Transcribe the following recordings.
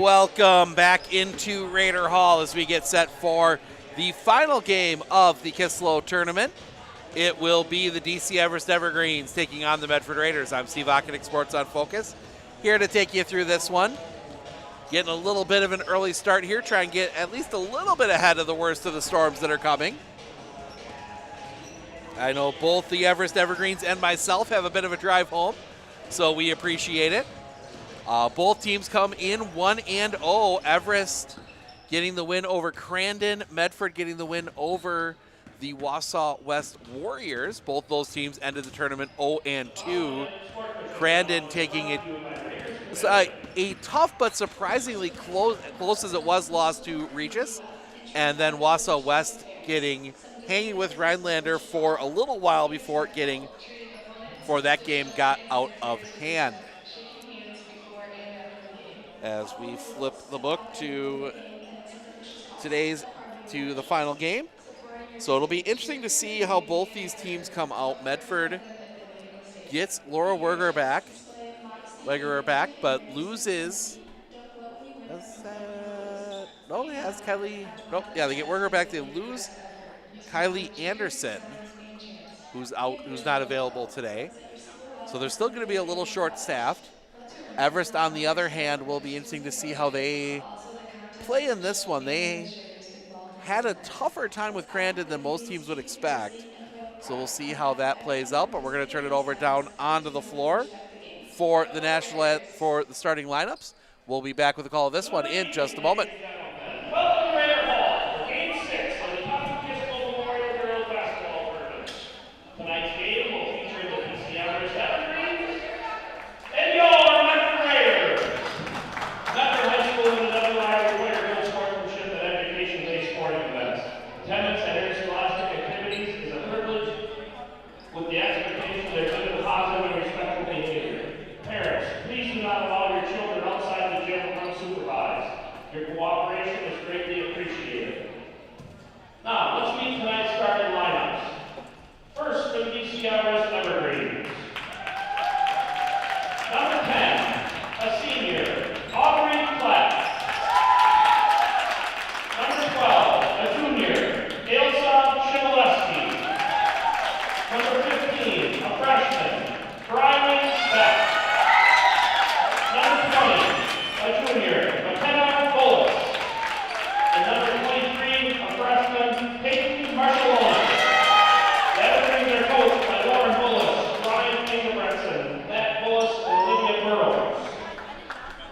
Welcome back into Raider Hall as we get set for the final game of the Kislow tournament. It will be the DC Everest Evergreens taking on the Medford Raiders. I'm Steve Ockenick, Sports on Focus, here to take you through this one. Getting a little bit of an early start here, try and get at least a little bit ahead of the worst of the storms that are coming. I know both the Everest Evergreens and myself have a bit of a drive home, so we appreciate it. Both teams come in 1-0. Everest getting the win over Crandon. Medford getting the win over the Wausau West Warriors. Both those teams ended the tournament 0-2. Crandon taking a tough but surprisingly close as it was loss to Regis. And then Wausau West hanging with Rhinelander for a little while before that game got out of hand. As we flip the book to the final game. So it'll be interesting to see how both these teams come out. Medford gets Laura Wegerer back, but loses. Has Kylie. Nope. Yeah, they get Wegerer back. They lose Kylie Anderson, who's not available today. So they're still going to be a little short-staffed. Everest, on the other hand, will be interesting to see how they play in this one. They had a tougher time with Crandon than most teams would expect. So we'll see how that plays out, but we're going to turn it over down onto the floor for the starting lineups. We'll be back with a call of this one in just a moment. Welcome to Raider Hall for Game 6 of the Kislow Memorial Girls Basketball Tournament. Tonight's game will feature the DC Everest Evergreens and your Medford Raiders. Medford High School is another rival winner girls sportsmanship and education-based sporting events. Attendance at interscholastic activities is a privilege with the expectation that they're good, positive, and respectful behavior. Parents, please do not allow your children outside the gym unsupervised. Your cooperation is greatly appreciated. Now, let's meet tonight's starting lineups. First, for the DC Everest Evergreens. Number 10, a senior, Aubrey Platt. Number 12, a junior, Ailsa Chmielewski. Number 15, a freshman, Bryman Beck. Number 20, a junior, McKenna Bullis. And number 23, a freshman, Peyton Marshall. The Evergreens are coached by Lauren Bullis, Ryan Ingebretson, Matt Bullis, and Olivia Burrows.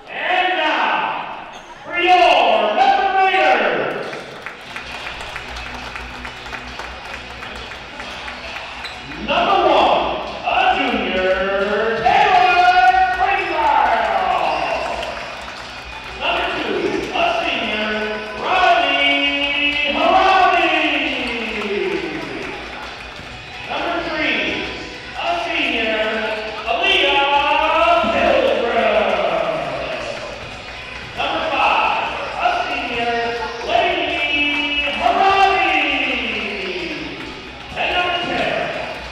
And now, for your Medford Raiders, number 1, a junior, Taylor Klingbeil. Number 2, a senior, Riley Harabi. Number 3, a senior, Aaliyah Pilgrim. Number 5, a senior, Lady Harabi. And number 10,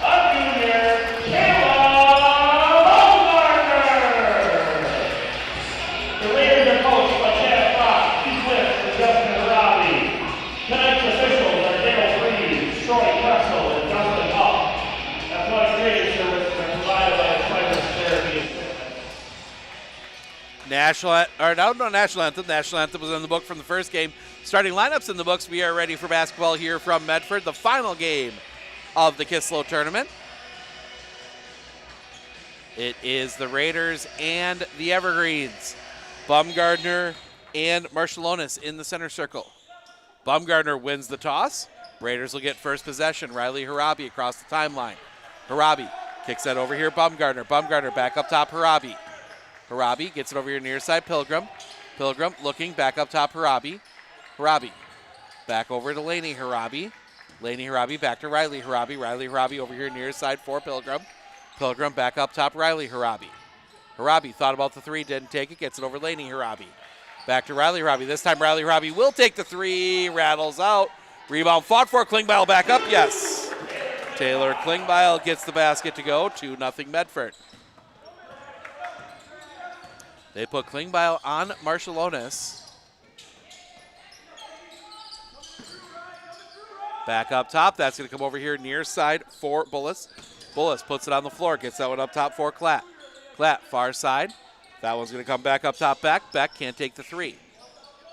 a junior, Kayla Baumgartner. The Raiders are coached by Chad Fox, Keith Wicks, and Justin Harabi. Tonight's officials are Dale Freed, Troy Kressel, and Justin Huff. Athletic training services are provided by Spider's Therapy and Fitness. National Anthem was in the book from the first game. Starting lineups in the books. We are ready for basketball here from Medford, the final game of the Kislow tournament. It is the Raiders and the Evergreens. Baumgartner and Marshallonis in the center circle. Baumgartner wins the toss. Raiders will get first possession. Riley Harabi across the timeline. Harabi kicks that over here. Baumgartner back up top. Harabi gets it over here near side. Pilgrim looking back up top. Harabi back over to Laney Harabi. Back to Riley Harabi over here near side for Pilgrim. Pilgrim back up top. Riley Harabi thought about the three, didn't take it. Gets it over Laney Harabi. Back to Riley Harabi. This time Riley Harabi will take the three. Rattles out. Rebound fought for. Klingbeil back up. Yes. Taylor Klingbeil gets the basket to go. 2-0 Medford. They put Klingbeil on Marshallonis. Back up top. That's going to come over here near side for Bullis. Bullis puts it on the floor. Gets that one up top for Klatt. Klatt, far side. That one's going to come back up top. Beck can't take the three.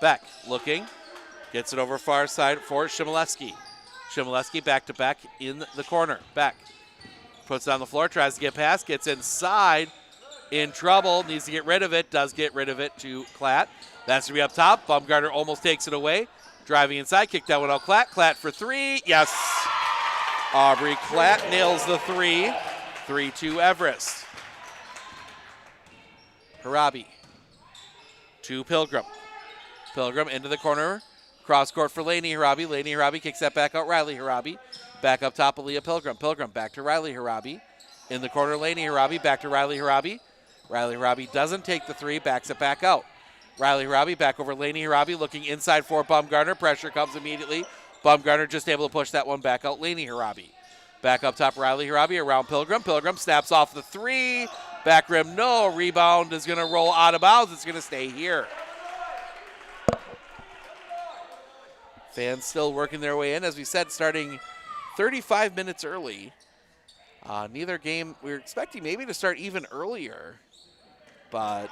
Beck looking. Gets it over far side for Shimoleski. Shimoleski back to Beck in the corner. Beck puts it on the floor. Tries to get past. Gets inside. In trouble. Needs to get rid of it. Does get rid of it to Klatt. That's going to be up top. Bumgarner almost takes it away. Driving inside. Kick that one out. Klatt. Klatt for three. Yes. Aubrey Klatt nails the three. 3-2 Everest. Harabi to Pilgrim. Pilgrim into the corner. Cross court for Laney Harabi. Laney Harabi kicks that back out. Riley Harabi. Back up top, Aaliyah Pilgrim. Pilgrim back to Riley Harabi. In the corner, Laney Harabi. Back to Riley Harabi. Riley Harabi doesn't take the three. Backs it back out. Riley Harabi back over Laney Harabi. Looking inside for Bumgarner. Pressure comes immediately. Bumgarner just able to push that one back out. Laney Harabi. Back up top, Riley Harabi around Pilgrim. Pilgrim snaps off the three. Back rim, no. Rebound is going to roll out of bounds. It's going to stay here. Fans still working their way in. As we said, starting 35 minutes early. Neither game, we were expecting maybe to start even earlier. But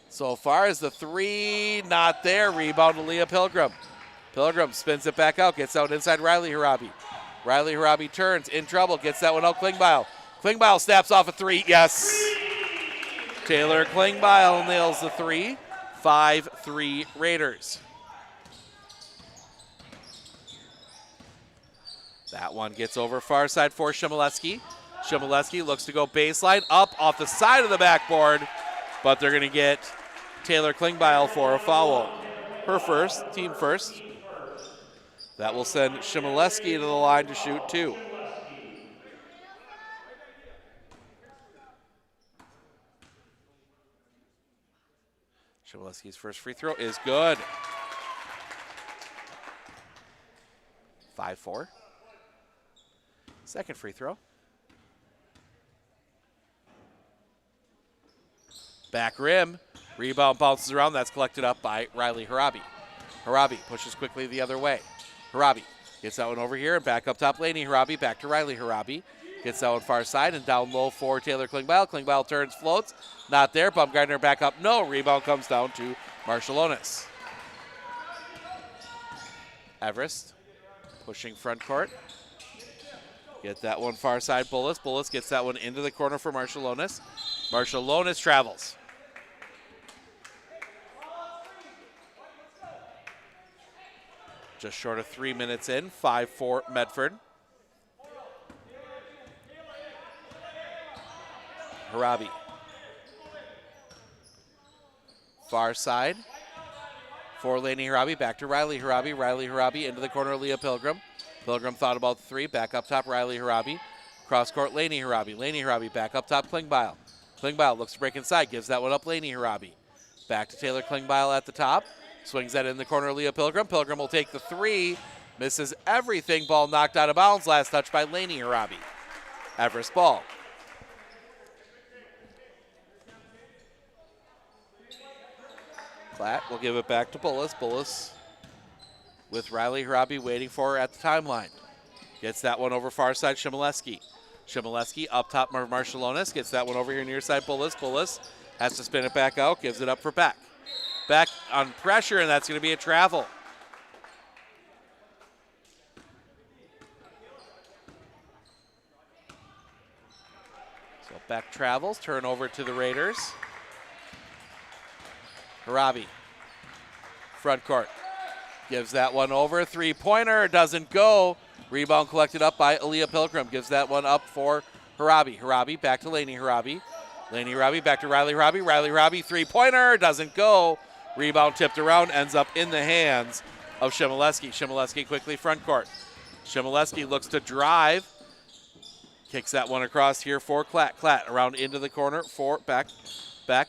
so far as the three, not there. Rebound to Leah Pilgrim. Pilgrim spins it back out, gets out inside Riley Harabi. Riley Harabi turns, in trouble, gets that one out. Klingbeil. Klingbeil snaps off a three. Yes. Taylor Klingbeil nails the three. 5-3 Raiders. That one gets over far side for Shimoleski. Shimoleski looks to go baseline, up off the side of the backboard, but they're going to get Taylor Klingbeil for a foul. Her first, team first. That will send Shimoleski to the line to shoot two. Shimoleski's first free throw is good. 5-4. Second free throw. Back rim. Rebound bounces around. That's collected up by Riley Harabi. Harabi pushes quickly the other way. Harabi gets that one over here and back up top. Laney Harabi back to Riley Harabi. Gets that one far side and down low for Taylor Klingbeil. Klingbeil turns, floats. Not there. Bumgarner back up. No. Rebound comes down to Marshallonis. Everest pushing front court. Get that one far side, Bullis. Bullis gets that one into the corner for Marshallonis. Marshallonis travels. Just short of 3 minutes in, 5-4 Medford. Harabi. Far side for Laney Harabi. Back to Riley Harabi. Riley Harabi into the corner, Leah Pilgrim. Pilgrim thought about the three. Back up top, Riley Harabi. Cross court, Laney Harabi. Laney Harabi back up top, Klingbeil. Klingbeil looks to break inside. Gives that one up, Laney Harabi. Back to Taylor Klingbeil at the top. Swings that in the corner, Leah Pilgrim. Pilgrim will take the three. Misses everything. Ball knocked out of bounds. Last touch by Laney Harabi. Everest ball. Klatt will give it back to Bullis. Bullis with Riley Harabi waiting for her at the timeline. Gets that one over far side, Shimoleski. Shimoleski up top, Marshallonis. Gets that one over here near side, Bullis. Bullis has to spin it back out. Gives it up for Beck. Beck on pressure, and that's going to be a travel. So Beck travels. Turnover to the Raiders. Harabi. Front court. Gives that one over. Three-pointer doesn't go. Rebound collected up by Aaliyah Pilgrim. Gives that one up for Harabi. Harabi back to Laney Harabi. Laney Harabi back to Riley Harabi. Riley Harabi, three-pointer doesn't go. Rebound tipped around, ends up in the hands of Shimoleski. Shimoleski quickly front court. Shimoleski looks to drive. Kicks that one across here for Klatt. Klatt around into the corner for Beck. Beck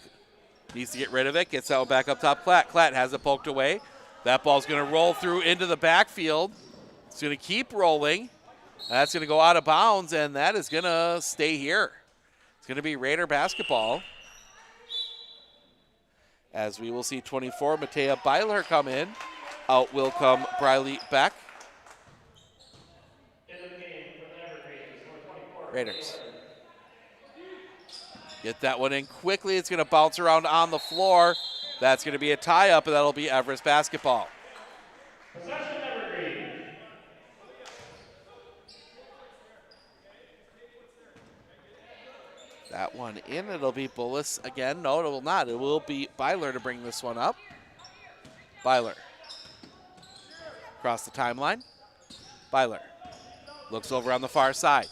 needs to get rid of it. Gets that one back up top. Klatt. Klatt has it poked away. That ball's going to roll through into the backfield. It's going to keep rolling. That's going to go out of bounds, and that is going to stay here. It's going to be Raider basketball. as we will see 24, Matea Byler come in. Out will come Briley Beck. Into the game for the Evergreens, number 24. Raiders. Get that one in quickly. It's going to bounce around on the floor. That's going to be a tie-up, and that'll be Everest basketball. Possession Evergreen. That one in. It'll be Bullis again. No, it will not. It will be Byler to bring this one up. Byler. Across the timeline. Byler. Looks over on the far side.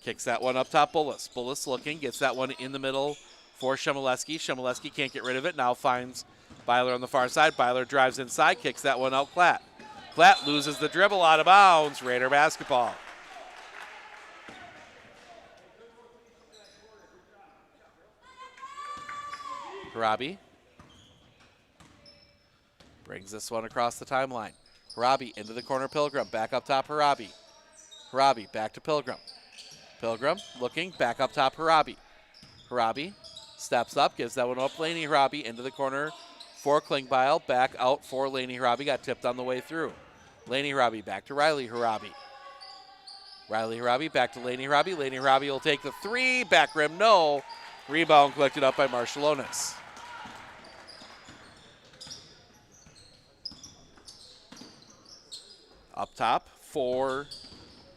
Kicks that one up top, Bullis. Bullis looking, gets that one in the middle for Shemileski. Shemileski can't get rid of it. Now finds Byler on the far side. Byler drives inside, kicks that one out, Klatt. Klatt loses the dribble, out of bounds. Raider basketball. Harabi brings this one across the timeline. Harabi into the corner, Pilgrim. Back up top, Harabi. Harabi back to Pilgrim. Pilgrim looking, back up top, Harabi. Harabi steps up, gives that one up, Laney Harabi into the corner for Klingbeil. Back out for Laney Harabi, got tipped on the way through. Laney Harabi back to Riley Harabi. Riley Harabi back to Laney Harabi. Laney Harabi will take the three, back rim, no. Rebound collected up by Marshallonis. Up top for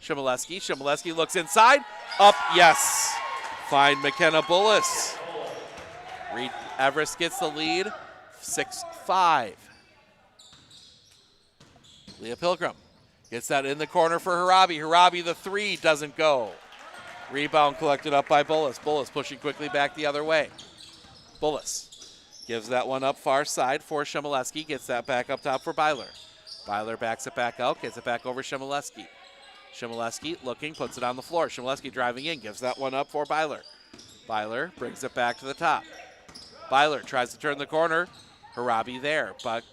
Shemileski. Shemileski looks inside. Up, yes. Find McKenna Bullis. Everest gets the lead, 6-5. Leah Pilgrim gets that in the corner for Harabi. Harabi, the three, doesn't go. Rebound collected up by Bullis. Bullis pushing quickly back the other way. Bullis gives that one up far side for Shemileski. Gets that back up top for Byler. Byler backs it back out, gets it back over Shemileski. Shemileski looking, puts it on the floor. Shemileski driving in, gives that one up for Byler. Byler brings it back to the top. Byler tries to turn the corner. Harabi there, but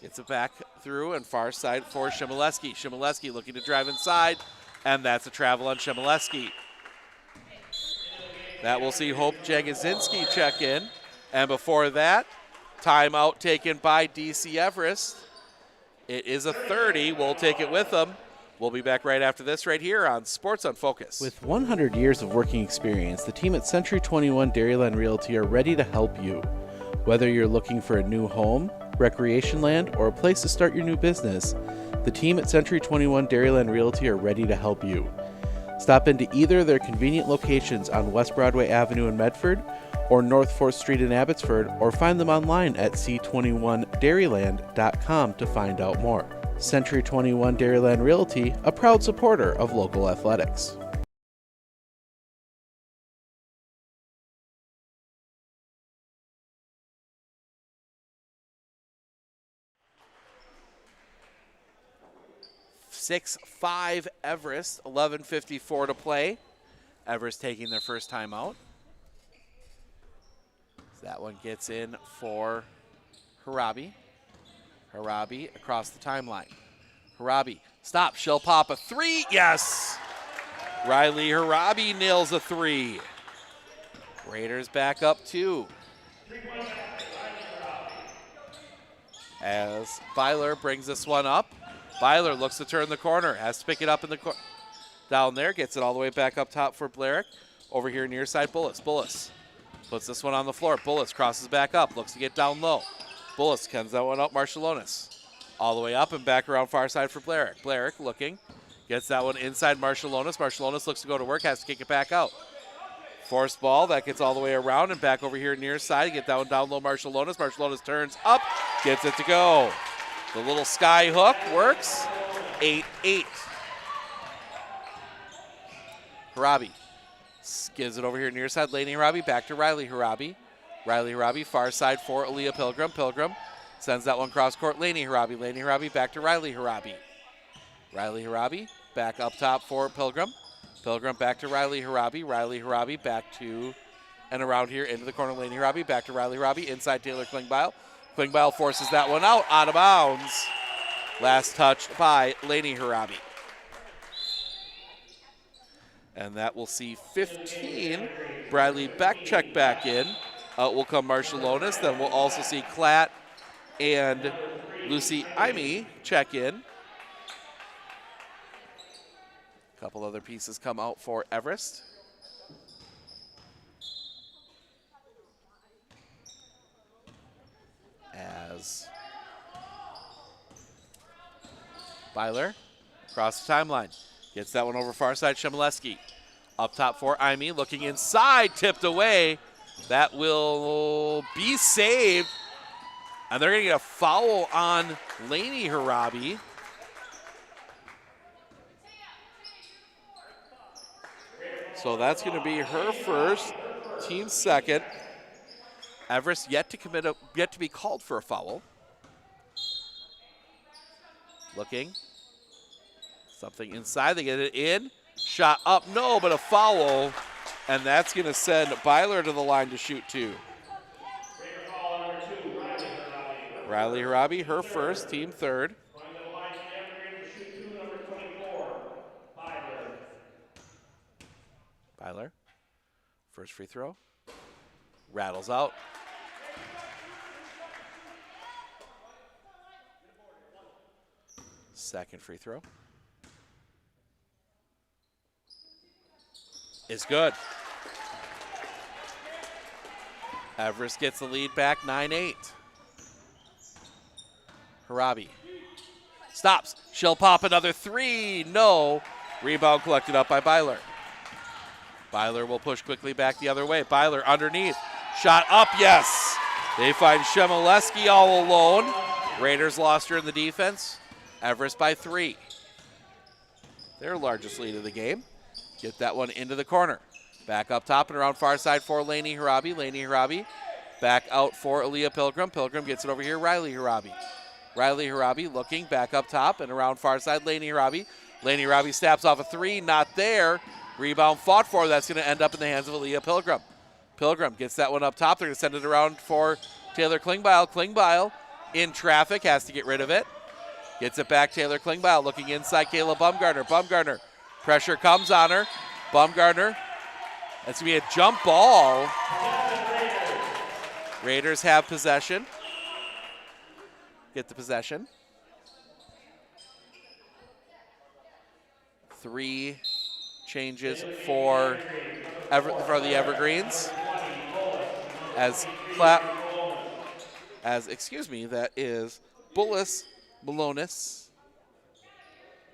gets it back through and far side for Shemileski. Shemileski looking to drive inside, and that's a travel on Shemileski. That will see Hope Jagosinski check in. And before that, timeout taken by DC Everest. It is a 30. We'll take it with them. We'll be back right after this right here on Sports on Focus. With 100 years of working experience, the team at Century 21 Dairyland Realty are ready to help you. Whether you're looking for a new home, recreation land, or a place to start your new business, the team at Century 21 Dairyland Realty are ready to help you. Stop into either of their convenient locations on West Broadway Avenue in Medford or North 4th Street in Abbotsford, or find them online at c21dairyland.com to find out more. Century 21 Dairyland Realty, a proud supporter of local athletics. (6-5) Everest, 11:54 to play. Everest taking their first time out. That one gets in for Harabi. Harabi across the timeline. Harabi, stop, she'll pop a three, yes! Riley Harabi nails a three. Raiders back up two. As Byler brings this one up. Byler looks to turn the corner, has to pick it up in the down there, gets it all the way back up top for Blarick. Over here near side, Bullis. Bullis puts this one on the floor. Bullis crosses back up, looks to get down low. Bullis sends that one up, Marshallonis. All the way up and back around far side for Blarick. Blarick looking, gets that one inside Marshallonis. Marshallonis looks to go to work, has to kick it back out. Forced ball, that gets all the way around and back over here near side. Get that one down low, Marshallonis. Marshallonis turns up, gets it to go. The little sky hook works, 8-8. Harabi gives it over here near side. Laney Harabi back to Riley Harabi. Riley Harabi far side for Aaliyah Pilgrim. Pilgrim sends that one cross court. Laney Harabi. Laney Harabi back to Riley Harabi. Riley Harabi back up top for Pilgrim. Pilgrim back to Riley Harabi. Riley Harabi back to and around here into the corner. Laney Harabi back to Riley Harabi. Inside Taylor Klingbeil. Klingbeil forces that one out of bounds. Last touch by Laney Harabi. And that will see 15. Bradley Beck check back in. Out will come Marshallonis. Then we'll also see Klatt and Lucy Imey check in. A couple other pieces come out for Everest. As Byler across the timeline. Gets that one over far side, Shemileski. Up top for Imey, looking inside, tipped away. That will be saved. And they're going to get a foul on Lainey Harabi. So that's going to be her first, team second. Everest yet to be called for a foul. Looking. Something inside, they get it in. Shot up, no, but a foul. And that's going to send Byler to the line to shoot two. Riley Harabi, her first, team third. Byler, first free throw. Rattles out. Second free throw. Is good. Everest gets the lead back, 9-8. Harabi stops. She'll pop another three. No. Rebound collected up by Byler. Byler will push quickly back the other way. Byler underneath. Shot up, yes. They find Shemileski all alone. Raiders lost her in the defense. Everest by 3. Their largest lead of the game. Get that one into the corner. Back up top and around far side for Lainey Harabi. Lainey Harabi back out for Aaliyah Pilgrim. Pilgrim gets it over here, Riley Harabi. Riley Harabi looking back up top and around far side, Lainey Harabi. Lainey Harabi snaps off a three, not there. Rebound fought for, that's going to end up in the hands of Aaliyah Pilgrim. Pilgrim gets that one up top. They're going to send it around for Taylor Klingbeil. Klingbeil in traffic, has to get rid of it. Gets it back, Taylor Klingbeil looking inside, Kayla Bumgardner. Bumgardner, pressure comes on her. Bumgardner, that's going to be a jump ball. Raiders have possession. Get the possession. 3 changes for the Evergreens. That is Bullis, Malonis,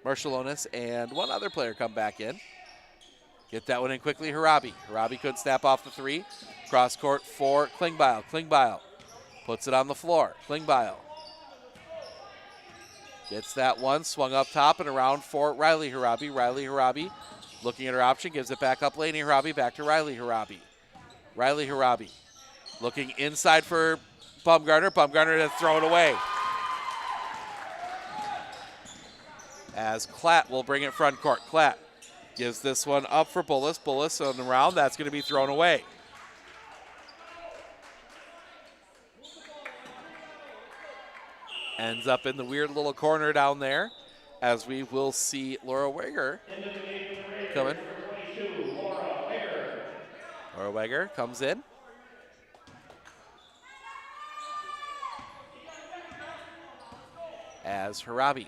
Marshallonis, and one other player come back in. Get that one in quickly, Harabi. Harabi couldn't snap off the 3. Cross court for Klingbeil. Klingbeil puts it on the floor. Klingbeil gets that one, swung up top and around for Riley Harabi. Riley Harabi looking at her option, gives it back up. Lainey Harabi back to Riley Harabi. Riley Harabi looking inside for Bumgardner. Bumgardner to throw it away. As Klatt will bring it front court. Klatt gives this one up for Bullis. Bullis on the round, that's going to be thrown away. Ends up in the weird little corner down there, as we will see Laura Weger coming. Laura Weger comes in. As Harabi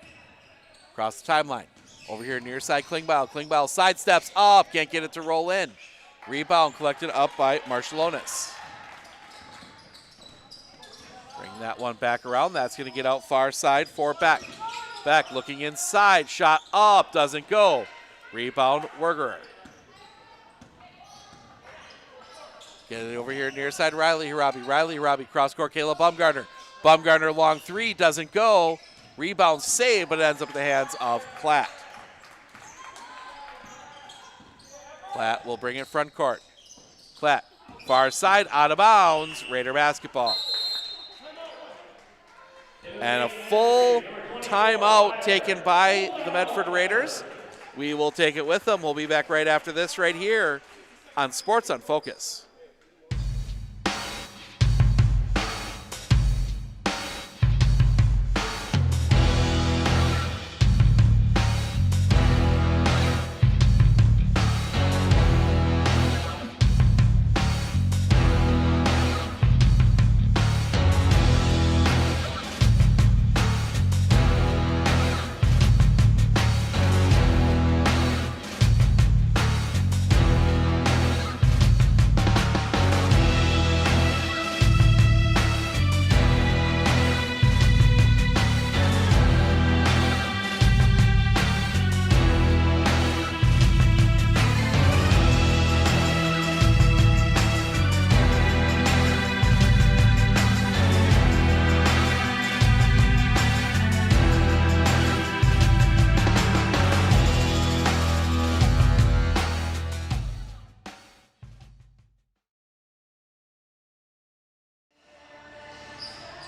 across the timeline. Over here near side, Klingbeil. Klingbeil sidesteps up, can't get it to roll in. Rebound collected up by Marshallonis. Bring that one back around. That's going to get out far side for Beck. Beck looking inside. Shot up. Doesn't go. Rebound, Wergerer. Get it over here near side, Riley Harabi. Riley Harabi, cross court, Kayla Bumgardner. Bumgardner long 3. Doesn't go. Rebound saved, but it ends up in the hands of Klatt. Klatt will bring it front court. Klatt, far side, out of bounds. Raider basketball. And a full timeout taken by the Medford Raiders. We will take it with them. We'll be back right after this right here on Sports on Focus.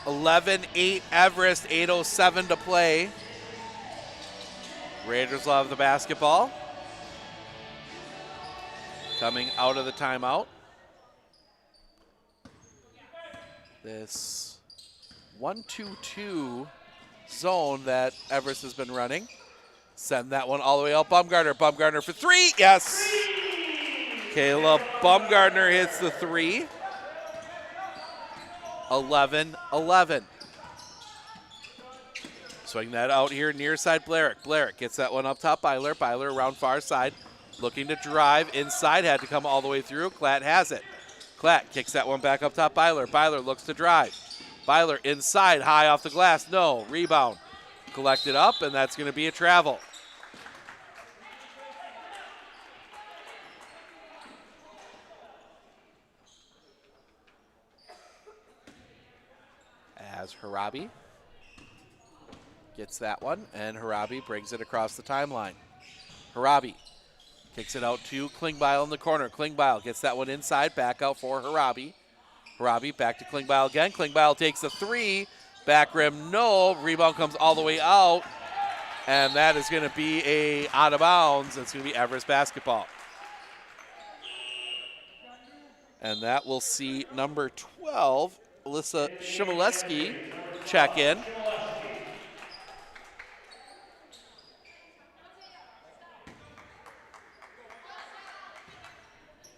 11-8 Everest, 8:07 to play. Raiders will have the basketball. Coming out of the timeout. This 1-2-2 zone that Everest has been running. Send that one all the way out. Bumgardner. Bumgardner for three. Yes. Caleb Bumgardner hits the three. 11-11. Swing that out here near side Blarick. Blarick gets that one up top. Byler. Byler around far side. Looking to drive inside. Had to come all the way through. Klatt has it. Klatt kicks that one back up top. Byler. Byler looks to drive. Byler inside. High off the glass. No. Rebound. Collected up, and that's going to be a travel. As Harabi gets that one, and Harabi brings it across the timeline. Harabi kicks it out to Klingbeil in the corner. Klingbeil gets that one inside, back out for Harabi. Harabi back to Klingbeil again. Klingbeil takes the three, back rim, no. Rebound comes all the way out, and that is going to be a out of bounds. It's going to be Everest basketball. And that will see number 12, Alyssa Shimoleski, check in.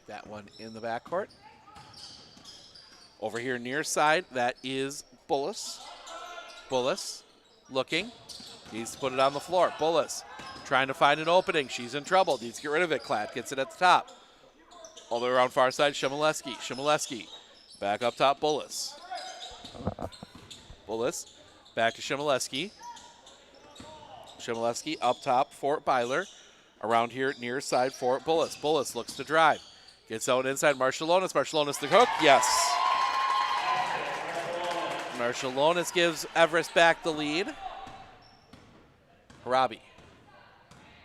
That one in the backcourt. Over here near side, that is Bullis. Bullis looking, needs to put it on the floor. Bullis trying to find an opening. She's in trouble, needs to get rid of it. Klatt gets it at the top. All the way around far side, Shimoleski. Shimoleski back up top, Bullis. Bullis back to Shimoleski. Shimoleski up top for Byler. Around here near side for Bullis. Bullis looks to drive. Gets out inside Marshallonis. Marshallonis the hook. Yes. Marshallonis gives Everest back the lead. Harabi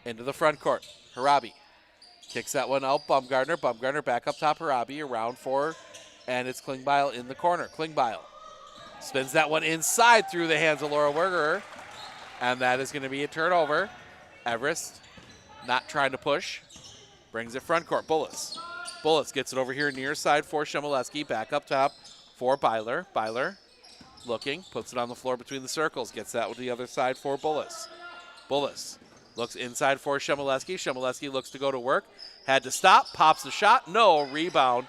into the front court. Harabi kicks that one out. Bumgardner. Bumgardner back up top. Harabi around for, and it's Klingbeil in the corner. Klingbeil spins that one inside through the hands of Laura Wergerer, and that is going to be a turnover. Everest not trying to push. Brings it front court. Bullis. Bullis gets it over here near side for Shimoleski. Back up top for Byler. Byler looking, puts it on the floor between the circles. Gets that to the other side for Bullis. Bullis looks inside for Shimoleski. Shimoleski looks to go to work. Had to stop. Pops the shot. No. Rebound.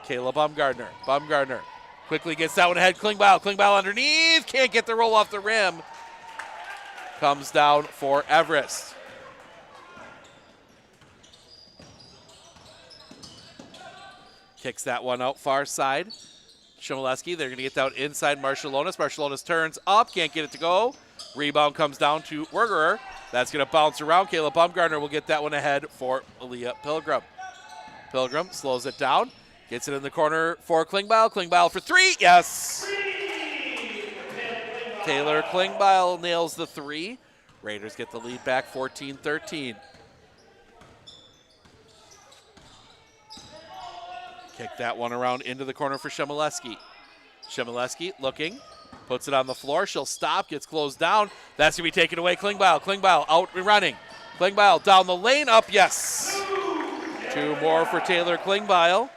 Kayla Bumgardner. Bumgardner quickly gets that one ahead. Klingbeil. Klingbeil underneath. Can't get the roll off the rim. Comes down for Everest. Kicks that one out far side. Shimoleski, they're going to get down inside Marshallonis. Marshallonis turns up, can't get it to go. Rebound comes down to Wergerer. That's going to bounce around. Caleb Bumgardner will get that one ahead for Aaliyah Pilgrim. Pilgrim slows it down, gets it in the corner for Klingbeil. Klingbeil for three, yes! Taylor Klingbeil nails the three. Raiders get the lead back 14-13. Kick that one around into the corner for Shimoleski. Shimoleski looking, puts it on the floor. She'll stop, gets closed down. That's going to be taken away. Klingbeil. Klingbeil out and running. Klingbeil down the lane, up, yes. Two more for Taylor Klingbeil.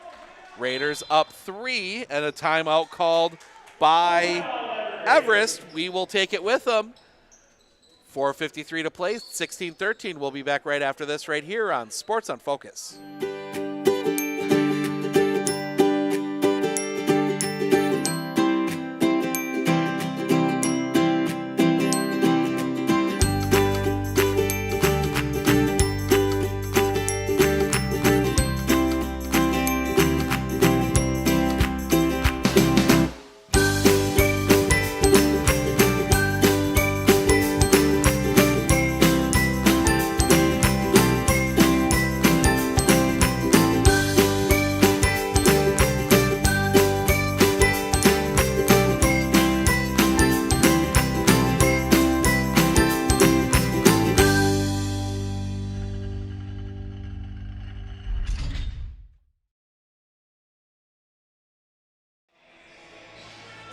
Raiders up three, and a timeout called by Everest. We will take it with them. 4:53 to play, 16-13. We'll be back right after this right here on Sports on Focus.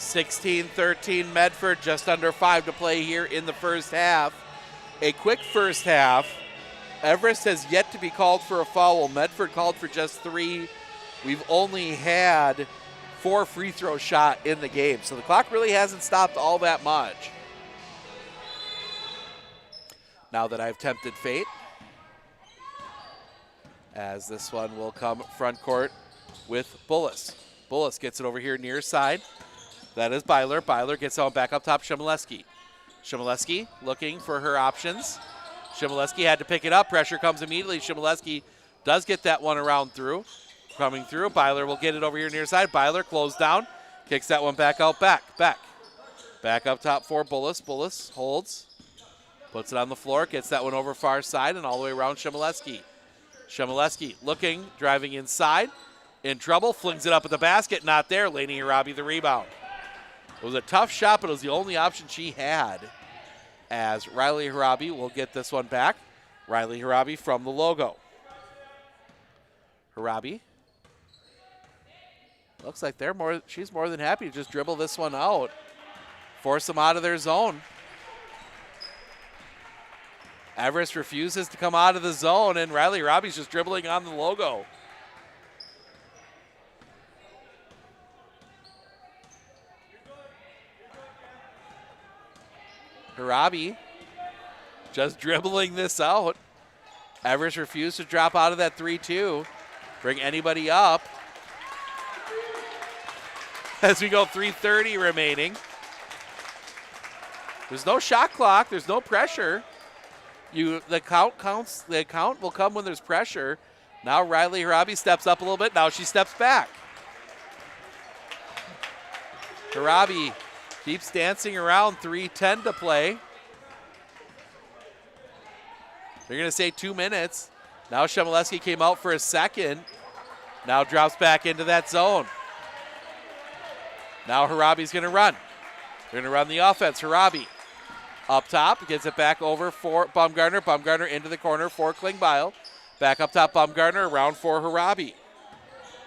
16-13 Medford, just under 5 to play here in the first half. A quick first half. Everest has yet to be called for a foul. Medford called for just 3. We've only had 4 free throw shot in the game, so the clock really hasn't stopped all that much. Now that I've tempted fate, as this one will come front court with Bullis. Bullis gets it over here near side. That is Byler. Byler gets on back up top, Shimoleski. Shimoleski looking for her options. Shimoleski had to pick it up. Pressure comes immediately. Shimoleski does get that one around through. Coming through. Byler will get it over here near side. Byler closed down. Kicks that one back out back. Back up top for Bullis. Bullis holds. Puts it on the floor. Gets that one over far side and all the way around Shimoleski. Shimoleski looking, driving inside. In trouble. Flings it up at the basket. Not there. Lainey Harabi the rebound. It was a tough shot, but it was the only option she had. As Riley Harabi will get this one back. Riley Harabi from the logo. Harabi. Looks like she's more than happy to just dribble this one out. Force them out of their zone. Everest refuses to come out of the zone, and Riley Harabi's just dribbling on the logo. Harabi just dribbling this out. Everest refused to drop out of that 3-2. Bring anybody up. As we go 3:30 remaining. There's no shot clock. There's no pressure. The count will come when there's pressure. Now Riley Harabi steps up a little bit. Now she steps back. Harabi keeps dancing around. 3:10 to play. They're going to say 2 minutes. Now Shimoleski came out for a second. Now drops back into that zone. Now Harabi's going to run. They're going to run the offense. Harabi up top, gets it back over for Bumgardner. Bumgardner into the corner for Klingbeil. Back up top, Bumgardner around for Harabi.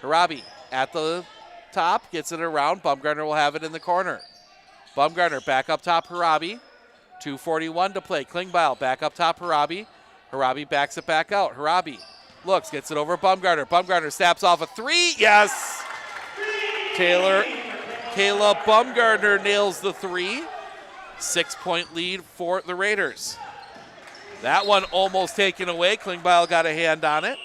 Harabi at the top, gets it around. Bumgardner will have it in the corner. Bumgardner back up top, Harabi. 2:41 to play. Klingbeil back up top, Harabi. Harabi backs it back out. Harabi looks, gets it over Bumgardner. Bumgardner snaps off a 3. Yes! Kayla Bumgardner nails the 3. 6-point lead for the Raiders. That one almost taken away. Klingbeil got a hand on it.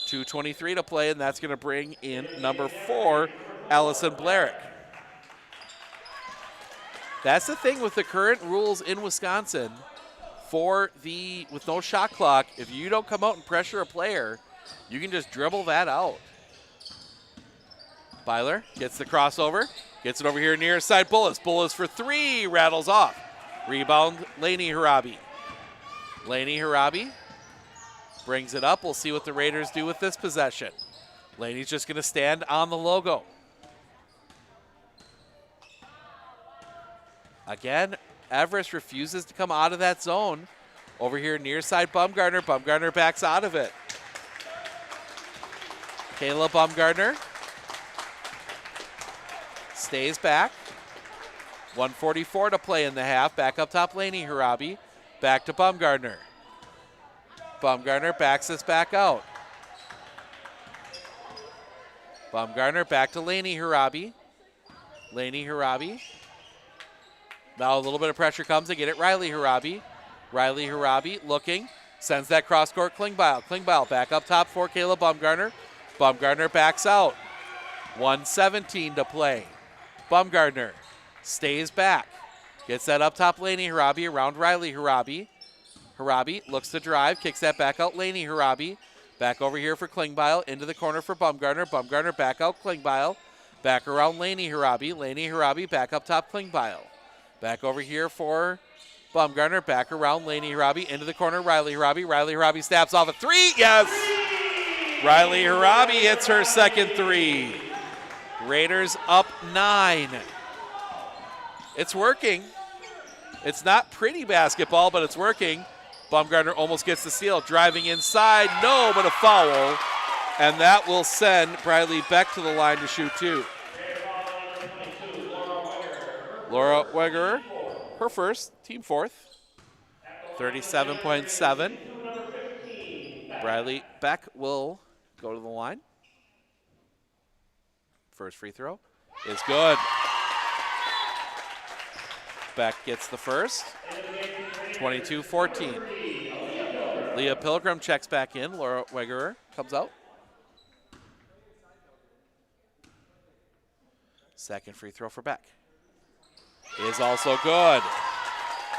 2:23 to play, and that's going to bring in number 4, Allison Blarick. That's the thing with the current rules in Wisconsin. With no shot clock, if you don't come out and pressure a player, you can just dribble that out. Byler gets the crossover, gets it over here near side. Bullis for 3, rattles off. Rebound, Lainey Harabi. Lainey Harabi brings it up. We'll see what the Raiders do with this possession. Lainey's just going to stand on the logo. Again, Everest refuses to come out of that zone. Over here near side Bumgardner. Bumgardner backs out of it. Kayla Bumgardner stays back. 1:44 to play in the half. Back up top, Lainey Harabi. Back to Bumgardner. Bumgardner backs this back out. Bumgardner back to Lainey Harabi. Lainey Harabi. Now a little bit of pressure comes to get it. Riley Harabi. Riley Harabi looking. Sends that cross court. Klingbeil. Klingbeil back up top for Kayla Bumgardner. Bumgardner backs out. 1:17 to play. Bumgardner stays back. Gets that up top, Lainey Harabi around Riley Harabi. Harabi looks to drive. Kicks that back out, Lainey Harabi. Back over here for Klingbeil. Into the corner for Bumgardner. Bumgardner back out, Klingbeil. Back around Lainey Harabi. Lainey Harabi back up top, Klingbeil. Back over here for Bumgardner. Back around Lainey Harabi. Into the corner, Riley Harabi. Riley Harabi snaps off a 3. Yes! Riley Harabi hits her second 3. Raiders up 9. It's working. It's not pretty basketball, but it's working. Bumgardner almost gets the steal. Driving inside. No, but a foul. And that will send Briley Beck to the line to shoot 2. Laura Wegerer, her first, team fourth. 37.7. Bradley Beck will go to the line. First free throw is good. Beck gets the first. 22-14. Leah Pilgrim checks back in. Laura Wegerer comes out. Second free throw for Beck is also good.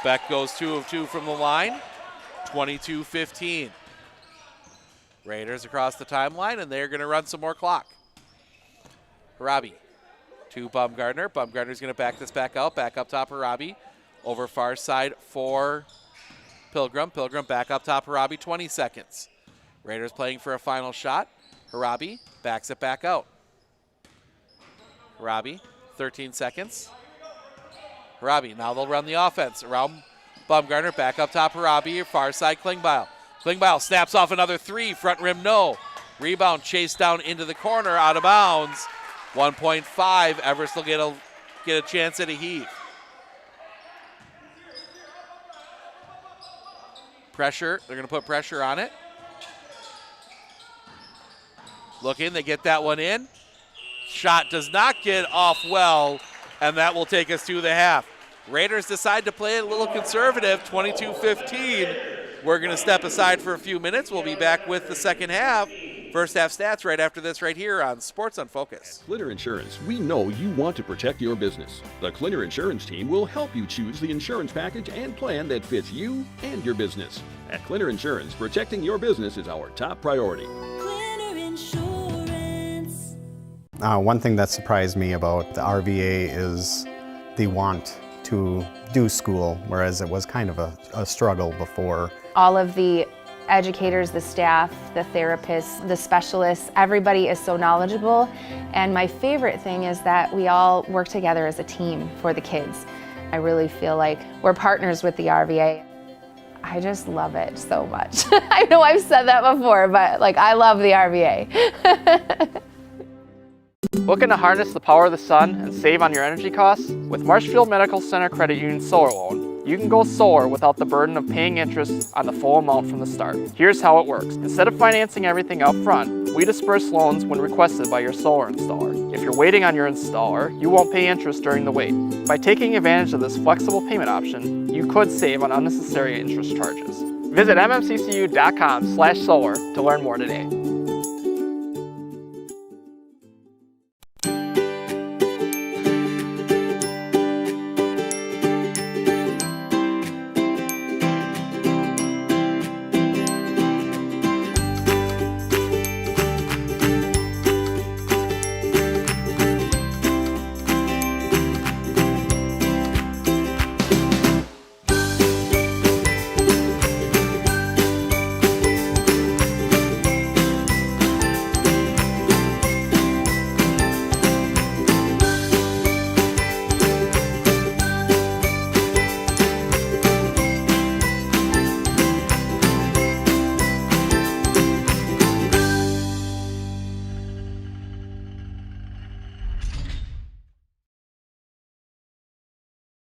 Beck goes 2 of 2 from the line. 22-15. Raiders across the timeline, and they're going to run some more clock. Harabi to Bumgardner. Bumgardner's going to back this back out. Back up top, Harabi. Over far side for Pilgrim. Pilgrim back up top, Harabi, 20 seconds. Raiders playing for a final shot. Harabi backs it back out. Harabi, 13 seconds. Harabi, now they'll run the offense. Around Bumgardner, back up top, Harabi, far side, Klingbeil. Klingbeil snaps off another three, front rim, no. Rebound chased down into the corner, out of bounds. 1.5, Everest will get a chance at a heave. Pressure, they're gonna put pressure on it. Looking, they get that one in. Shot does not get off well, and that will take us to the half. Raiders decide to play it a little conservative, 22-15. We're going to step aside for a few minutes. We'll be back with the second half. First half stats right after this right here on Sports on Focus. At Klinner Insurance, we know you want to protect your business. The Klinner Insurance team will help you choose the insurance package and plan that fits you and your business. At Klinner Insurance, protecting your business is our top priority. Klinner Insurance. One thing that surprised me about the RVA is the want to do school, whereas it was kind of a struggle before. All of the educators, the staff, the therapists, the specialists, everybody is so knowledgeable. And my favorite thing is that we all work together as a team for the kids. I really feel like we're partners with the RVA. I just love it so much. I know I've said that before, but I love the RVA. Looking to harness the power of the sun and save on your energy costs? With Marshfield Medical Center Credit Union Solar Loan, you can go solar without the burden of paying interest on the full amount from the start. Here's how it works. Instead of financing everything up front, we disperse loans when requested by your solar installer. If you're waiting on your installer, you won't pay interest during the wait. By taking advantage of this flexible payment option, you could save on unnecessary interest charges. Visit mmccu.com/solar to learn more today.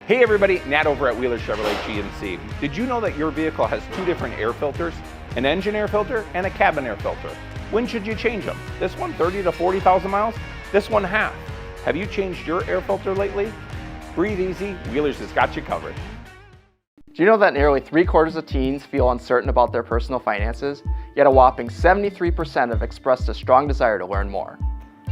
Hey everybody, Nat over at Wheeler Chevrolet GMC. Did you know that your vehicle has two different air filters? An engine air filter and a cabin air filter. When should you change them? This one 30 to 40,000 miles? This one half. Have you changed your air filter lately? Breathe easy, Wheeler's has got you covered. Do you know that nearly 3/4 of teens feel uncertain about their personal finances? Yet a whopping 73% have expressed a strong desire to learn more.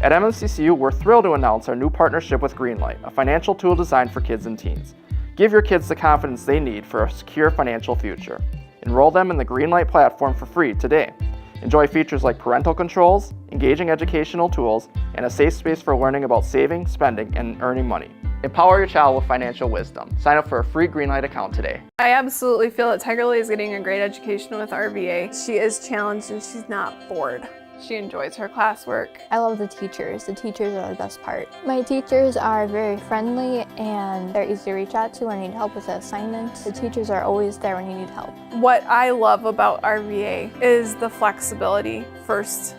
At MMCCU, we're thrilled to announce our new partnership with Greenlight, a financial tool designed for kids and teens. Give your kids the confidence they need for a secure financial future. Enroll them in the Greenlight platform for free today. Enjoy features like parental controls, engaging educational tools, and a safe space for learning about saving, spending, and earning money. Empower your child with financial wisdom. Sign up for a free Greenlight account today. I absolutely feel that Tiger Lily is getting a great education with RVA. She is challenged and she's not bored. She enjoys her classwork. I love the teachers. The teachers are the best part. My teachers are very friendly and they're easy to reach out to when I need help with an assignment. The teachers are always there when you need help. What I love about RVA is the flexibility first,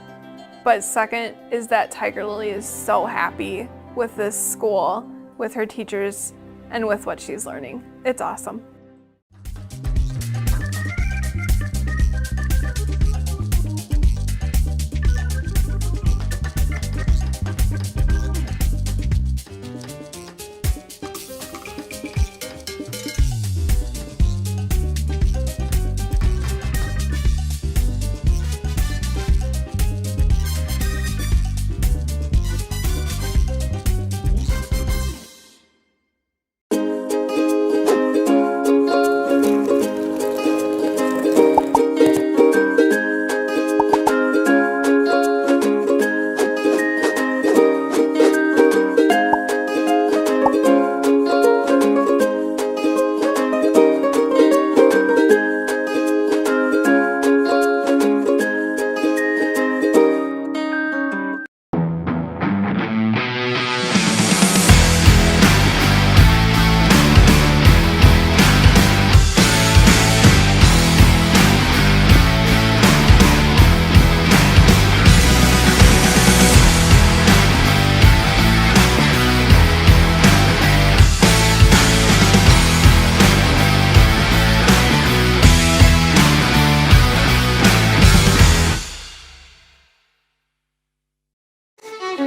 but second is that Tiger Lily is so happy with this school, with her teachers, and with what she's learning. It's awesome.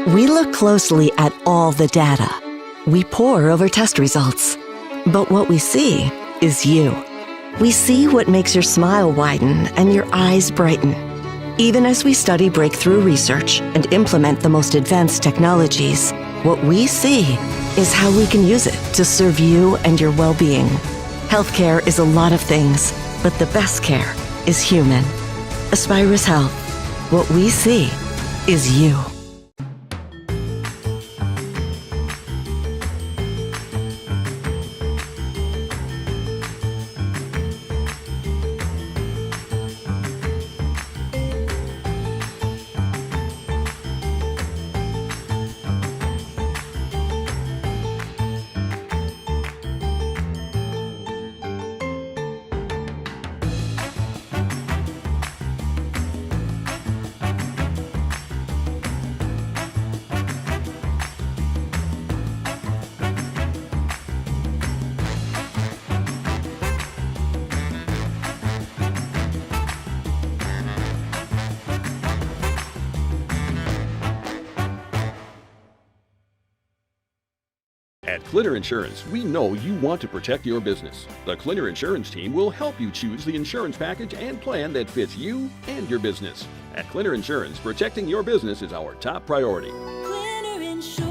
We look closely at all the data. We pore over test results. But what we see is you. We see what makes your smile widen and your eyes brighten. Even as we study breakthrough research and implement the most advanced technologies, what we see is how we can use it to serve you and your well-being. Healthcare is a lot of things, but the best care is human. Aspirus Health. What we see is you. At Clinner Insurance, we know you want to protect your business. The Clinner Insurance team will help you choose the insurance package and plan that fits you and your business. At Clinner Insurance, protecting your business is our top priority. Clinner Insurance.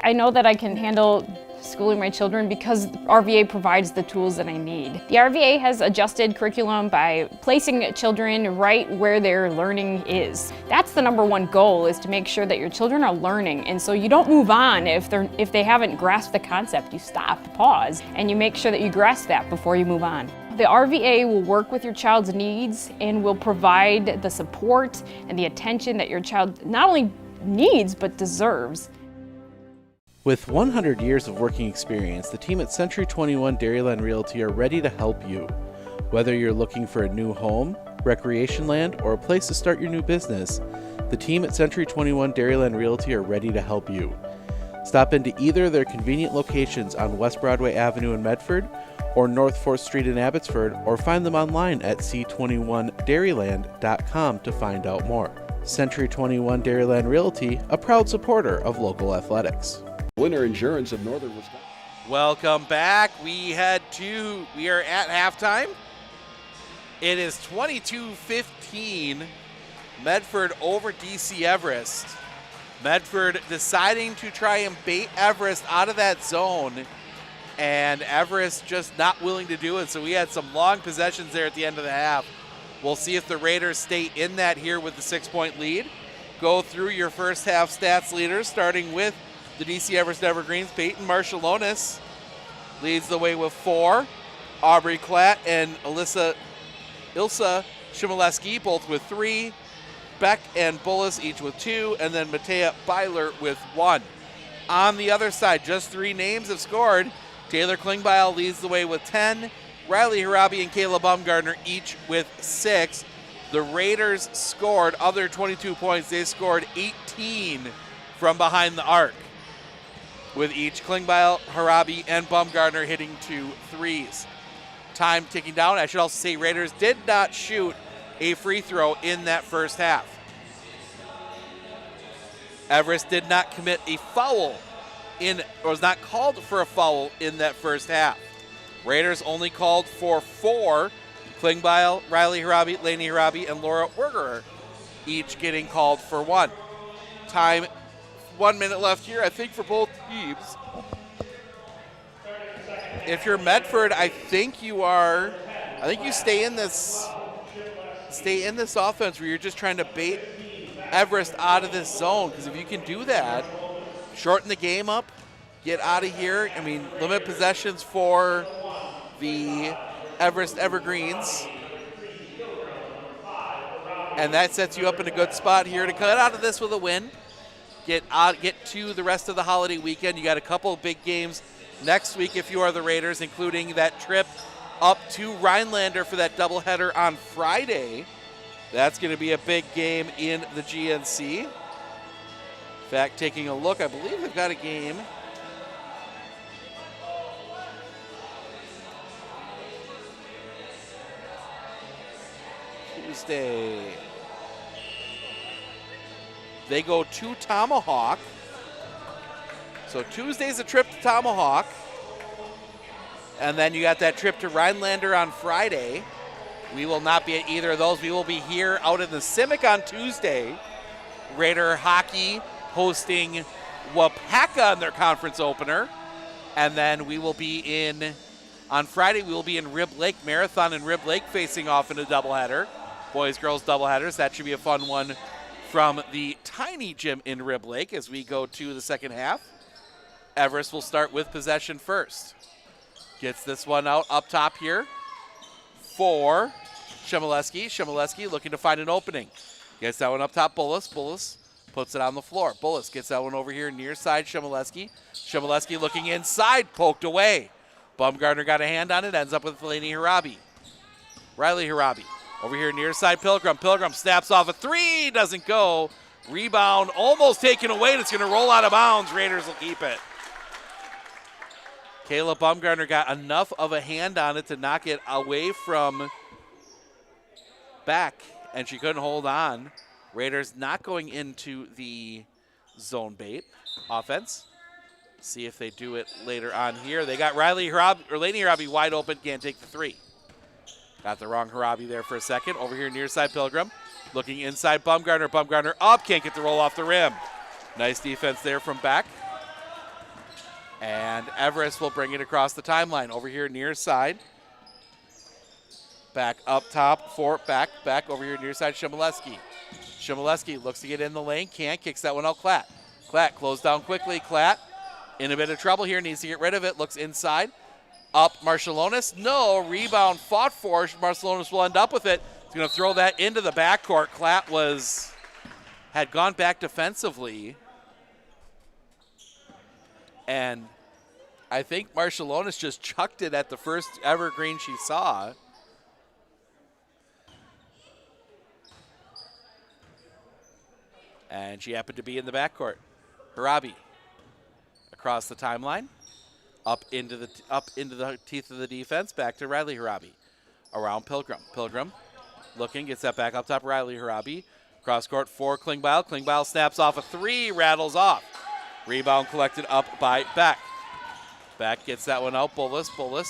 I know that I can handle schooling my children because RVA provides the tools that I need. The RVA has adjusted curriculum by placing children right where their learning is. That's the #1 goal, is to make sure that your children are learning, and so you don't move on if they haven't grasped the concept. You stop, pause, and you make sure that you grasp that before you move on. The RVA will work with your child's needs and will provide the support and the attention that your child not only needs but deserves. With 100 years of working experience, the team at Century 21 Dairyland Realty are ready to help you. Whether you're looking for a new home, recreation land, or a place to start your new business, the team at Century 21 Dairyland Realty are ready to help you. Stop into either of their convenient locations on West Broadway Avenue in Medford or North 4th Street in Abbotsford, or find them online at c21dairyland.com to find out more. Century 21 Dairyland Realty, a proud supporter of local athletics. Clinner Insurance of Northern Wisconsin. Welcome back. We are at halftime. It is 22-15, Medford over DC Everest. Medford deciding to try and bait Everest out of that zone, and Everest just not willing to do it. So we had some long possessions there at the end of the half. We'll see if the Raiders stay in that here with the 6-point lead. Go through your first half stats leaders, starting with the DC Everest Evergreens, Peyton Marshallonis leads the way with 4. Aubrey Klatt and Ilsa Shimoleski both with 3. Beck and Bullis each with 2, and then Matea Byler with 1. On the other side, just 3 names have scored. Taylor Klingbeil leads the way with 10. Riley Harabi and Kayla Baumgartner each with 6. The Raiders scored, of their 22 points, they scored 18 from behind the arc, with each Klingbeil, Harabi, and Baumgartner hitting 2 threes. Time ticking down. I should also say Raiders did not shoot a free throw in that first half. Everest did not commit a foul or was not called for a foul in that first half. Raiders only called for 4. Klingbeil, Riley Harabi, Lainey Harabi, and Laura Wergerer each getting called for 1. Time, 1 minute left here, I think, for both teams. If you're Medford, I think you stay in this offense where you're just trying to bait Everest out of this zone, because if you can do that, shorten the game up, get out of here. I mean, limit possessions for the Everest Evergreens, and that sets you up in a good spot here to cut out of this with a win. Get to the rest of the holiday weekend. You got a couple of big games next week if you are the Raiders, including that trip up to Rhinelander for that doubleheader on Friday. That's going to be a big game in the GNC. In fact, taking a look, I believe they've got a game. Tuesday. They go to Tomahawk. So Tuesday's a trip to Tomahawk. And then you got that trip to Rhinelander on Friday. We will not be at either of those. We will be here out in the Simic on Tuesday. Raider hockey hosting Wapaka in their conference opener. And then we will be on Friday, we will be in Rib Lake. Marathon and Rib Lake facing off in a doubleheader. Boys, girls doubleheaders. That should be a fun one from the tiny gym in Rib Lake as we go to the second half. Everest will start with possession first. Gets this one out up top here for Shimoleski. Shimoleski looking to find an opening. Gets that one up top, Bullis. Bullis puts it on the floor. Bullis gets that one over here near side Shimoleski. Shimoleski looking inside, poked away. Baumgartner got a hand on it, ends up with Lainey Harabi. Riley Harabi over here near side Pilgrim. Pilgrim snaps off a 3, doesn't go. Rebound almost taken away, and it's going to roll out of bounds. Raiders will keep it. Kayla Baumgartner got enough of a hand on it to knock it away from Beck, and she couldn't hold on. Raiders not going into the zone bait offense. See if they do it later on here. They got Lainey Harabi wide open, can't take the 3. Got the wrong Harabi there for a second. Over here near side Pilgrim. Looking inside Baumgartner. Baumgartner up, can't get the roll off the rim. Nice defense there from Beck. And Everest will bring it across the timeline. Over here near side. Back up top for Beck. Back over here near side Shimoleski. Shimoleski looks to get in the lane. Can't. Kicks that one out. Klatt. Klatt closed down quickly. Klatt in a bit of trouble here. Needs to get rid of it. Looks inside. Up Marshallonis. No. Rebound fought for. Marshallonis will end up with it. He's going to throw that into the backcourt. Klatt had gone back defensively. And I think Marshallonis just chucked it at the first evergreen she saw. And she happened to be in the backcourt. Harabi across the timeline, up into the teeth of the defense, back to Riley Harabi. Around Pilgrim. Pilgrim looking, gets that back up top. Riley Harabi. Cross court for Klingbeil. Klingbeil snaps off a 3, rattles off. Rebound collected up by Beck. Beck gets that one out. Bullis. Bullis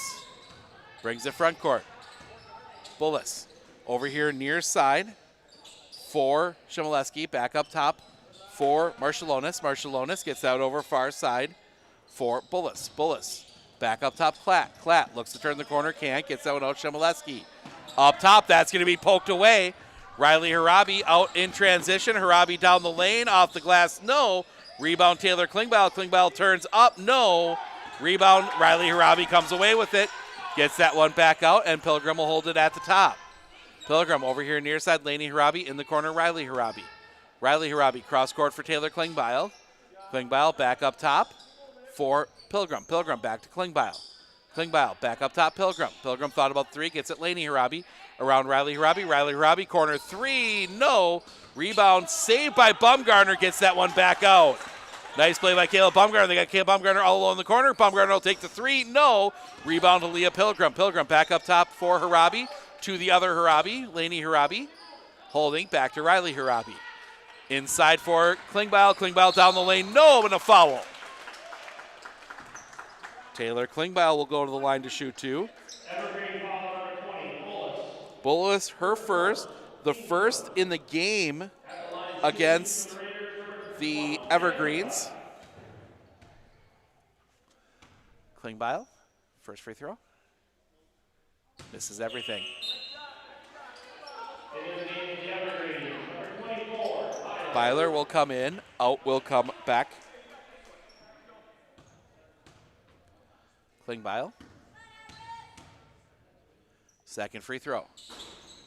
brings it front court. Bullis over here near side for Shimoleski. Back up top for Marshallonis. Marshallonis gets that over far side for Bullis. Bullis back up top. Klatt. Klatt looks to turn the corner. Can't. Gets that one out. Shimoleski. Up top. That's going to be poked away. Riley Harabi out in transition. Harabi down the lane. Off the glass. No. Rebound Taylor Klingbeil. Klingbeil turns up. No. Rebound Riley Harabi comes away with it. Gets that one back out, and Pilgrim will hold it at the top. Pilgrim over here near side. Laney Harabi in the corner. Riley Harabi. Riley Harabi cross court for Taylor Klingbeil. Klingbeil back up top for Pilgrim. Pilgrim back to Klingbeil. Klingbeil back up top. Pilgrim. Pilgrim thought about three. Gets it Laney Harabi. Around Riley Harabi. Riley Harabi corner three. No. Rebound saved by Bumgarner. Gets that one back out. Nice play by Caleb Bumgarner. They got Caleb Bumgarner all alone in the corner. Bumgarner will take the three. No. Rebound to Leah Pilgrim. Pilgrim back up top for Harabi. To the other Harabi. Laney Harabi. Holding back to Riley Harabi. Inside for Klingbeil. Klingbeil down the lane. No, and a foul. Taylor Klingbeil will go to the line to shoot two. Bullis, her first. The first in the game against the Evergreens. Klingbeil, first free throw. Misses everything. Byler will come in, out will come back. Klingbeil. Second free throw.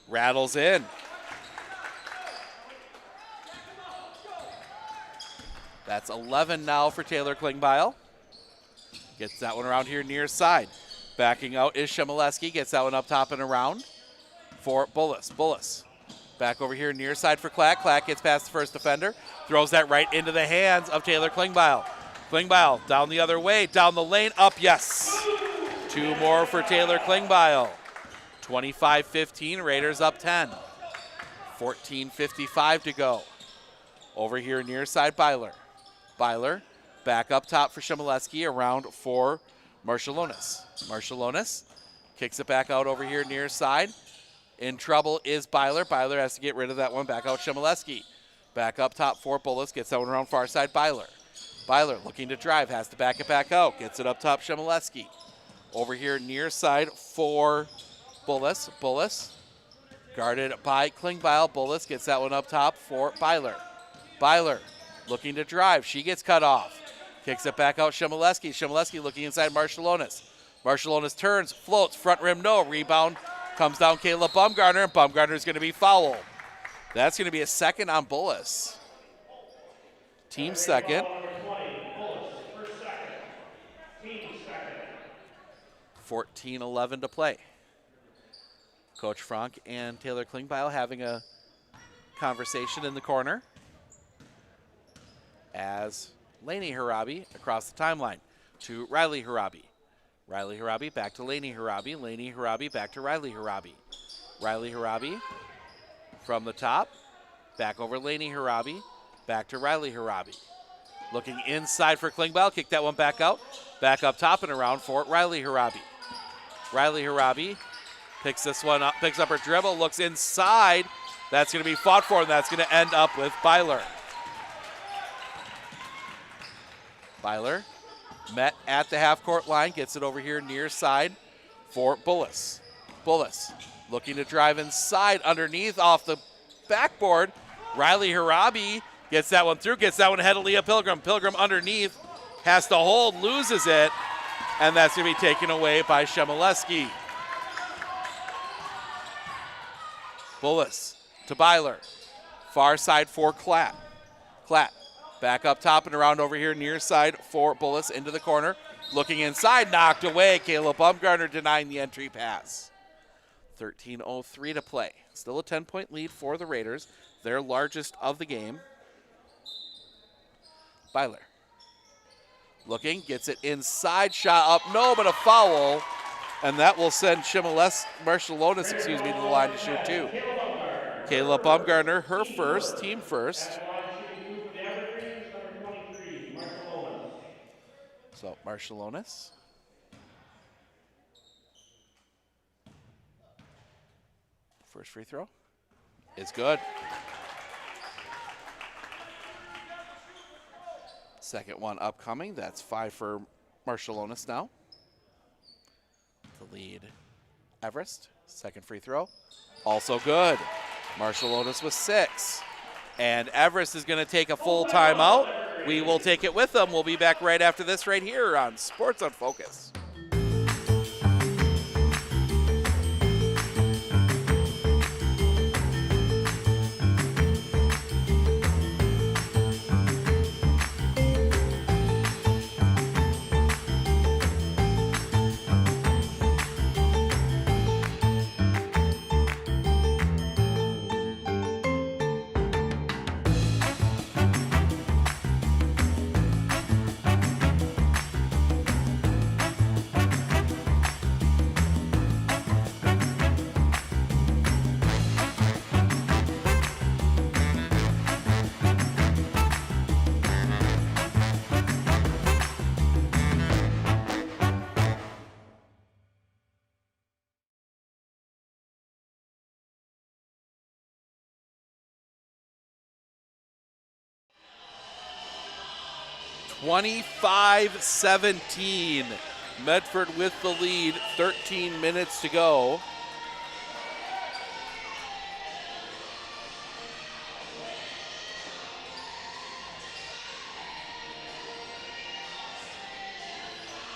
Rattles in. That's 11 now for Taylor Klingbeil. Gets that one around here near side. Backing out is Shemileski. Gets that one up top and around for Bullis. Bullis back over here near side for Clack. Clack gets past the first defender. Throws that right into the hands of Taylor Klingbeil. Klingbeil down the other way. Down the lane. Up, yes. Two more for Taylor Klingbeil. 25-15. Raiders up 10. 14:55 to go. Over here near side Byler. Byler back up top for Shemileski, around for Marshallonis. Marshallonis kicks it back out over here near side. In trouble is Byler. Byler has to get rid of that one. Back out Shemileski. Back up top for Bullis. Gets that one around far side Byler. Byler looking to drive. Has to back it back out. Gets it up top Shemileski. Over here near side for Bullis. Bullis guarded by Klingbeil. Bullis gets that one up top for Byler. Byler looking to drive. She gets cut off. Kicks it back out Shemileski. Shemileski looking inside Marshallonis. Marshallonis turns, floats, front rim, no. Rebound comes down Caleb Bumgarner, and Bumgarner is going to be fouled. That's going to be a second on Bullis. Team second. 14-11 to play. Coach Frank and Taylor Klingbeil having a conversation in the corner as Laney Harabi across the timeline to Riley Harabi. Riley Harabi back to Laney Harabi. Laney Harabi back to Riley Harabi. Riley Harabi from the top. Back over Laney Harabi. Back to Riley Harabi. Looking inside for Klingbeil. Kick that one back out. Back up top and around for Riley Harabi. Riley Harabi picks this one up, picks up her dribble, looks inside. That's going to be fought for, and that's going to end up with Byler. Byler met at the half-court line, gets it over here near side for Bullis. Bullis looking to drive inside underneath off the backboard. Riley Harabi gets that one through, gets that one ahead of Leah Pilgrim. Pilgrim underneath has to hold, loses it, and that's going to be taken away by Shemileski. Bullis to Byler. Far side for Klatt. Klatt back up top and around over here near side for Bullis into the corner. Looking inside, knocked away. Caleb Bumgarner denying the entry pass. 13:03 to play. Still a 10-point lead for the Raiders, their largest of the game. Byler looking, gets it inside, shot up, no, but a foul. And that will send Marshallonis, to the line to shoot two. Caleb Bumgarner, her first, team first. So Marshallonis. First free throw is good. Second one upcoming. That's 5 for Marshallonis now. The lead, Everest. Second free throw, also good. Marshallonis with 6. And Everest is going to take a full timeout. we will take it with them. We'll be back right after this right here on Sports on Focus. (25-17). Medford with the lead, 13 minutes to go.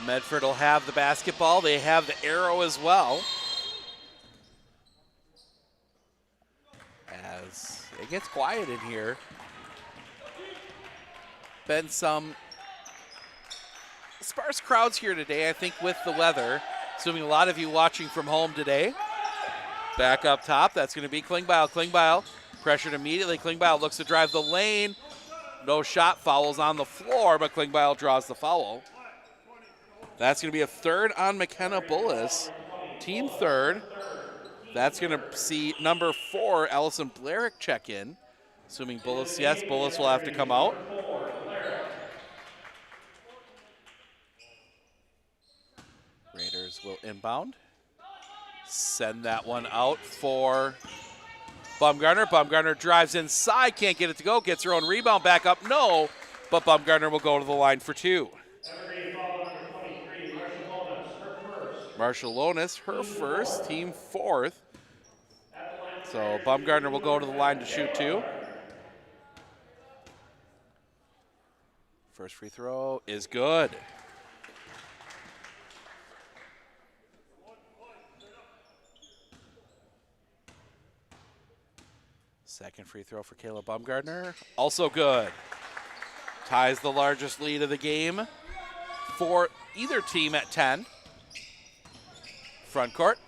Medford will have the basketball. They have the arrow as well. As it gets quiet in here. Been some sparse crowds here today, I think, with the weather. Assuming a lot of you watching from home today. Back up top, that's going to be Klingbeil. Klingbeil pressured immediately. Klingbeil looks to drive the lane. No shot, fouls on the floor, but Klingbeil draws the foul. That's going to be a third on McKenna Bullis. Team third. That's going to see number 4, Allison Blarick, check in. Assuming Bullis, yes, Bullis will have to come out. Raiders will inbound. Send that one out for Baumgartner. Baumgartner drives inside, can't get it to go, gets her own rebound back up. No, but Baumgartner will go to the line for 2. Marshall Lonis, her first, team 4th. So Baumgartner will go to the line to shoot 2. First free throw is good. Second free throw for Caleb Baumgartner, also good. Ties the largest lead of the game for either team at 10. Front court,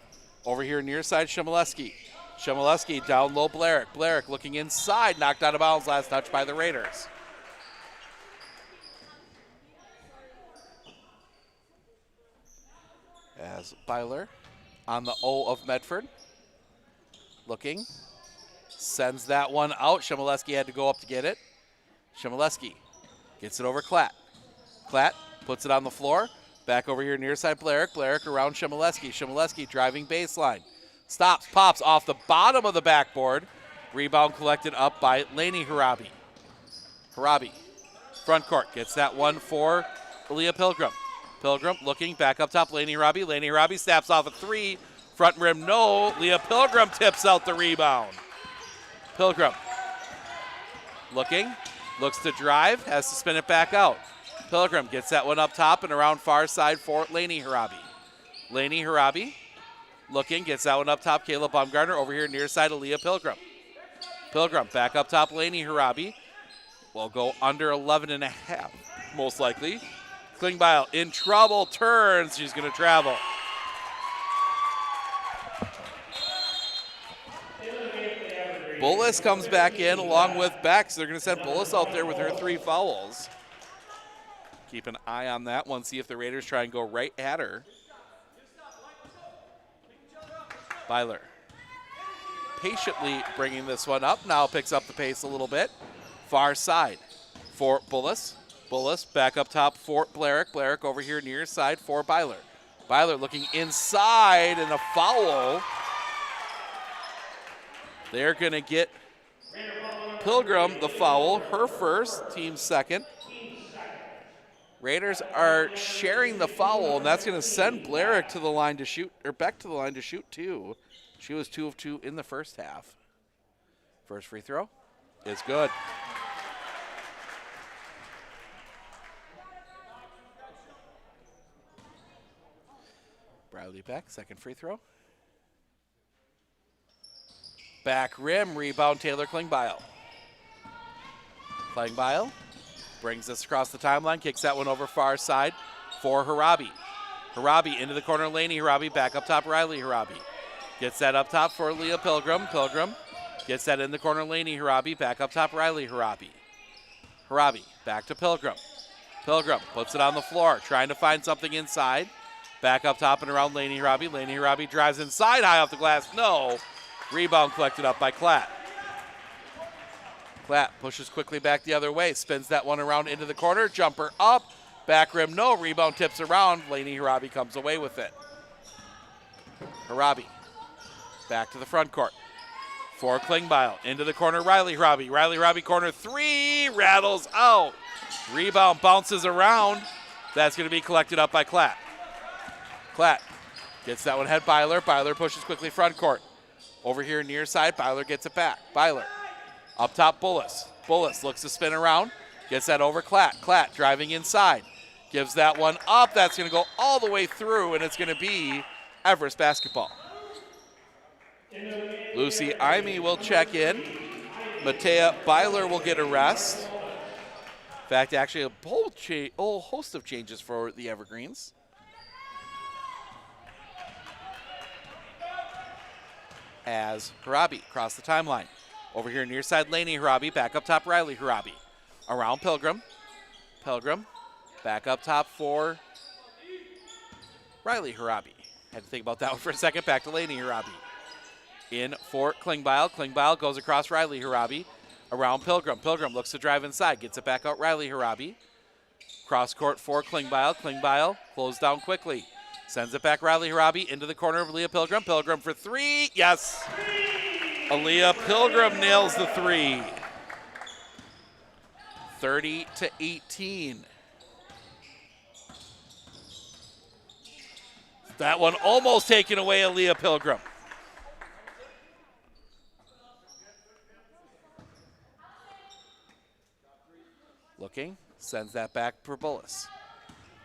over here near side, Shimoleski. Shimoleski down low, Blarick. Blarick looking inside, knocked out of bounds, last touch by the Raiders. As Byler on the O of Medford. Looking, sends that one out. Shimoleski had to go up to get it. Shimoleski gets it over Klatt. Klatt puts it on the floor. Back over here near side, Blarick. Blarick around Shimoleski. Shimoleski driving baseline. Stops, pops off the bottom of the backboard. Rebound collected up by Laney Harabi. Harabi, front court, gets that one for Leah Pilgrim. Pilgrim looking back up top, Laney Harabi. Laney Harabi snaps off a 3. Front rim, no. Leah Pilgrim tips out the rebound. Pilgrim looking, looks to drive, has to spin it back out. Pilgrim gets that one up top and around far side for Laney Harabi. Laney Harabi looking, gets that one up top. Caleb Baumgartner over here near side of Leah Pilgrim. Pilgrim back up top, Laney Harabi. Will go under 11.5, most likely. Klingbeil in trouble, turns, she's going to travel. Bullis comes back in along with Beck, so they're going to send Bullis out there with her 3 fouls. Keep an eye on that one, see if the Raiders try and go right at her. Byler patiently bringing this one up, now picks up the pace a little bit. Far side for Bullis. Bullis back up top for Blarick. Blarick over here near side for Byler. Byler looking inside and a foul. They're going to get Pilgrim the foul, her first, team second. Raiders are sharing the foul, and that's going to send Blarick to the line to shoot, or Beck to the line to shoot 2. She was 2 of 2 in the first half. First free throw is good. Riley back, second free throw. Back rim, rebound Taylor Klingbeil. Klingbeil brings this across the timeline, kicks that one over far side for Harabi. Harabi into the corner, Laney Harabi, back up top, Riley Harabi. Gets that up top for Leah Pilgrim. Pilgrim gets that in the corner, Laney Harabi, back up top, Riley Harabi. Harabi, back to Pilgrim. Pilgrim puts it on the floor, trying to find something inside. Back up top and around Laney Harabi. Laney Harabi drives inside, high off the glass, no. Rebound collected up by Klatt. Klatt pushes quickly back the other way, spins that one around into the corner, jumper up, back rim, no, rebound tips around, Laney Harabi comes away with it. Harabi, back to the front court. For Klingbeil, into the corner, Riley Harabi. Riley Harabi, corner three, rattles out. Rebound bounces around, that's going to be collected up by Klatt. Klatt gets that one head Byler. Byler pushes quickly front court. Over here near side, Byler gets it back. Byler up top, Bullis. Bullis looks to spin around, gets that over Klatt. Klatt driving inside, gives that one up. That's going to go all the way through, and it's going to be Everest basketball. Lucy Imey will check in. Matea Byler will get a rest. In fact, actually a whole host of changes for the Evergreens. As Harabi across the timeline. Over here near side, Laney Harabi, back up top, Riley Harabi. Around Pilgrim. Pilgrim, back up top for Riley Harabi. Had to think about that one for a second, back to Laney Harabi. In for Klingbeil. Klingbeil goes across Riley Harabi. Around Pilgrim. Pilgrim looks to drive inside, gets it back out Riley Harabi. Cross court for Klingbeil. Klingbeil closed down quickly. Sends it back Riley Harabi into the corner of Leah Pilgrim. Pilgrim for three. Yes. Aaliyah Pilgrim nails the three. 30-18. That one almost taken away, Aaliyah Pilgrim. Looking, sends that back for Bullis.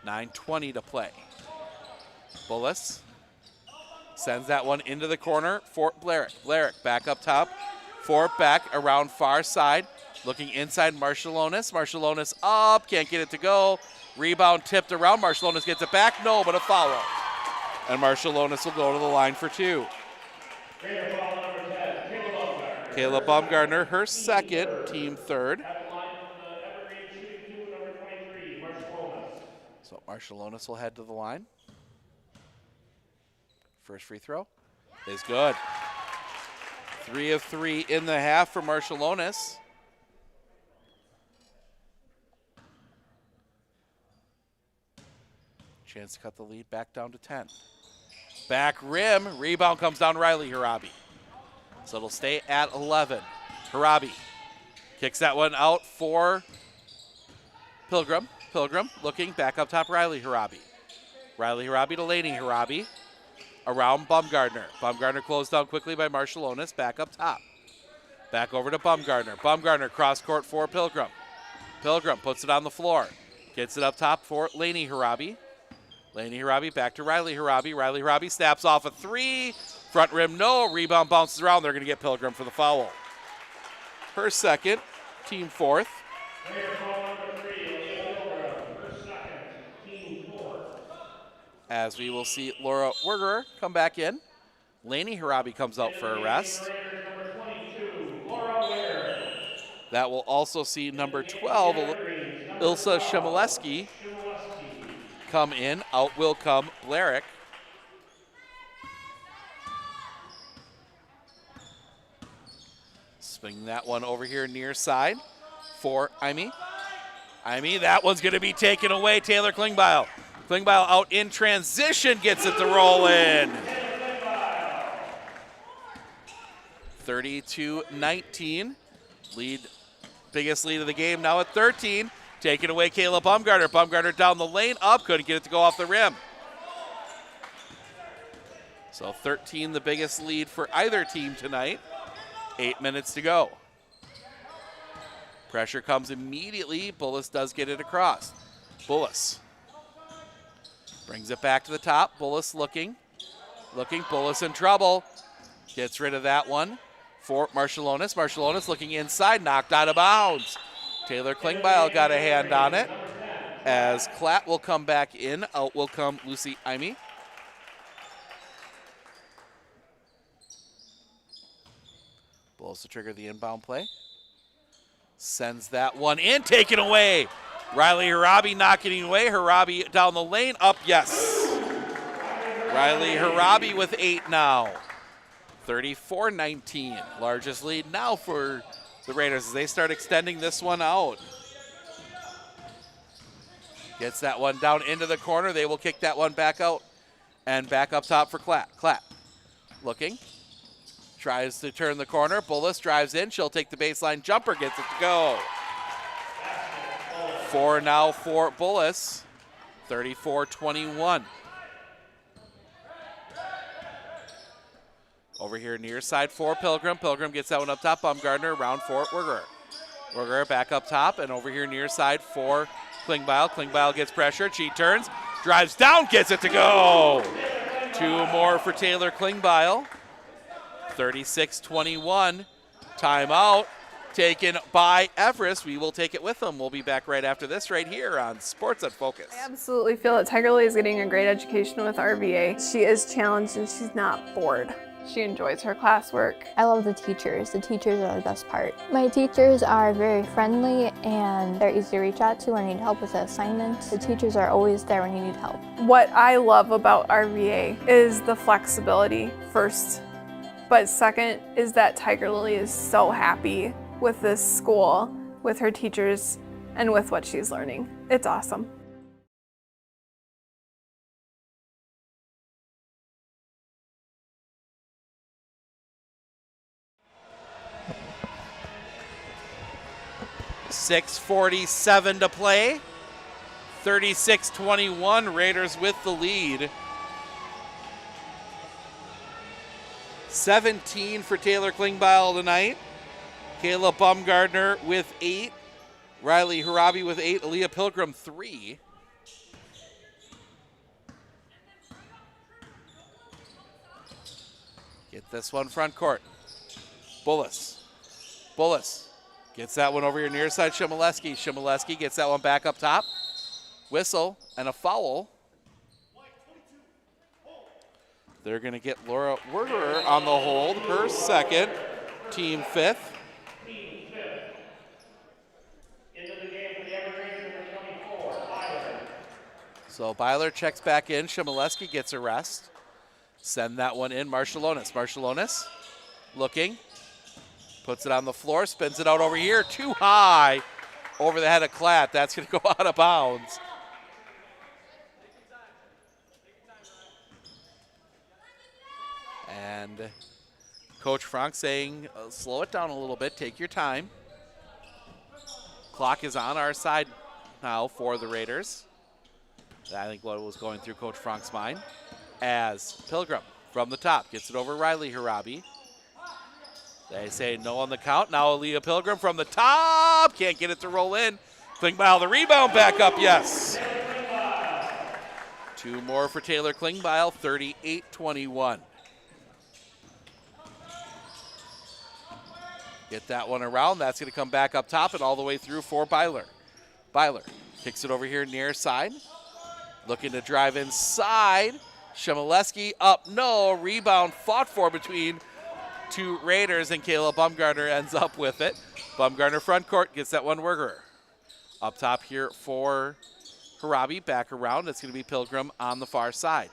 9:20 to play. Bullis sends that one into the corner for Blarick. Blarick back up top for Beck around far side. Looking inside, Marshallonis. Marshallonis up, can't get it to go. Rebound tipped around. Marshallonis gets it back. No, but a foul. And Marshallonis will go to the line for two. Kayla Baumgartner, her second, team third. So Marshallonis will head to the line. First free throw is good. 3 of 3 in the half for Marshallonis. Chance to cut the lead back down to 10. Back rim, rebound comes down Riley Harabi. So it'll stay at 11. Harabi kicks that one out for Pilgrim. Pilgrim looking back up top, Riley Harabi. Riley Harabi to Laney Harabi. Around Baumgartner. Baumgartner closed down quickly by Marshallonis. Back up top. Back over to Baumgartner. Baumgartner cross court for Pilgrim. Pilgrim puts it on the floor. Gets it up top for Laney Harabi. Laney Harabi back to Riley Harabi. Riley Harabi snaps off a three. Front rim, no. Rebound bounces around. They're going to get Pilgrim for the foul. Her second, team fourth. As we will see Laura Wergerer come back in. Laney Harabi comes out for a rest. That will also see number 12, Ilsa Shemileski, come in. Out will come Blarick. Swing that one over here near side for Imey. Imey, that one's going to be taken away. Taylor Klingbeil. Klingbeil out in transition, gets it to roll in. 32-19. Lead, biggest lead of the game now at 13. Taking away Kayla Baumgartner. Baumgartner down the lane, up, couldn't get it to go off the rim. So 13, the biggest lead for either team tonight. 8 minutes to go. Pressure comes immediately. Bullis does get it across. Bullis brings it back to the top. Bullis looking. looking, Bullis in trouble. Gets rid of that one for Marshallonis. Marshallonis looking inside, knocked out of bounds. Taylor Klingbeil got a hand on it. As Klatt will come back in, out will come Lucy Imey. Bullis to trigger the inbound play. Sends that one in, taken away. Riley Harabi knocking it away. Harabi down the lane, up, yes. Riley Harabi with 8 now. 34-19, largest lead now for the Raiders as they start extending this one out. Gets that one down into the corner. They will kick that one back out and back up top for Klatt. Klatt looking, tries to turn the corner. Bullis drives in. She'll take the baseline jumper, gets it to go. 4 now for Bullis, 34-21. Over here near side for Pilgrim. Pilgrim gets that one up top. Baumgartner around for Wergerer. Wergerer back up top and over here near side for Klingbeil. Klingbeil gets pressured. She turns, drives down, gets it to go. 2 more for Taylor Klingbeil. 36-21. Timeout taken by Everest. We will take it with them. We'll be back right after this right here on Sports at Focus. I absolutely feel that Tiger Lily is getting a great education with RVA. She is challenged and she's not bored. She enjoys her classwork. I love the teachers. The teachers are the best part. My teachers are very friendly and they're easy to reach out to when you need help with an assignment. The teachers are always there when you need help. What I love about RVA is the flexibility first, but second is that Tiger Lily is so happy with this school, with her teachers, and with what she's learning. It's awesome. .647 to play. 36-21, Raiders with the lead. 17 for Taylor Klingbeil tonight. Kayla Baumgartner with 8. Riley Harabi with 8. Aaliyah Pilgrim 3. Get this one front court. Bullis. Bullis gets that one over here near side. Shimoleski. Shimoleski gets that one back up top. Whistle and a foul. They're going to get Laura Wergerer on the hold. Her second. Team 5th. So Byler checks back in. Shimoleski gets a rest. Send that one in. Marshallonis. Marshallonis looking. Puts it on the floor. Spins it out over here. Too high over the head of Klatt. That's going to go out of bounds. And Coach Frank saying, slow it down a little bit. Take your time. Clock is on our side now for the Raiders. I think what was going through Coach Frank's mind. As Pilgrim from the top gets it over Riley Harabi. They say no on the count. Now Aaliyah Pilgrim from the top. Can't get it to roll in. Klingbeil the rebound back up, yes. 2 more for Taylor Klingbeil, 38-21. Get that one around. That's going to come back up top and all the way through for Byler. Byler kicks it over here near side. Looking to drive inside. Shimoleski up, no. Rebound fought for between 2 Raiders, and Kayla Baumgartner ends up with it. Baumgartner front court gets that one Wergerer. Up top here for Harabi. Back around. It's going to be Pilgrim on the far side.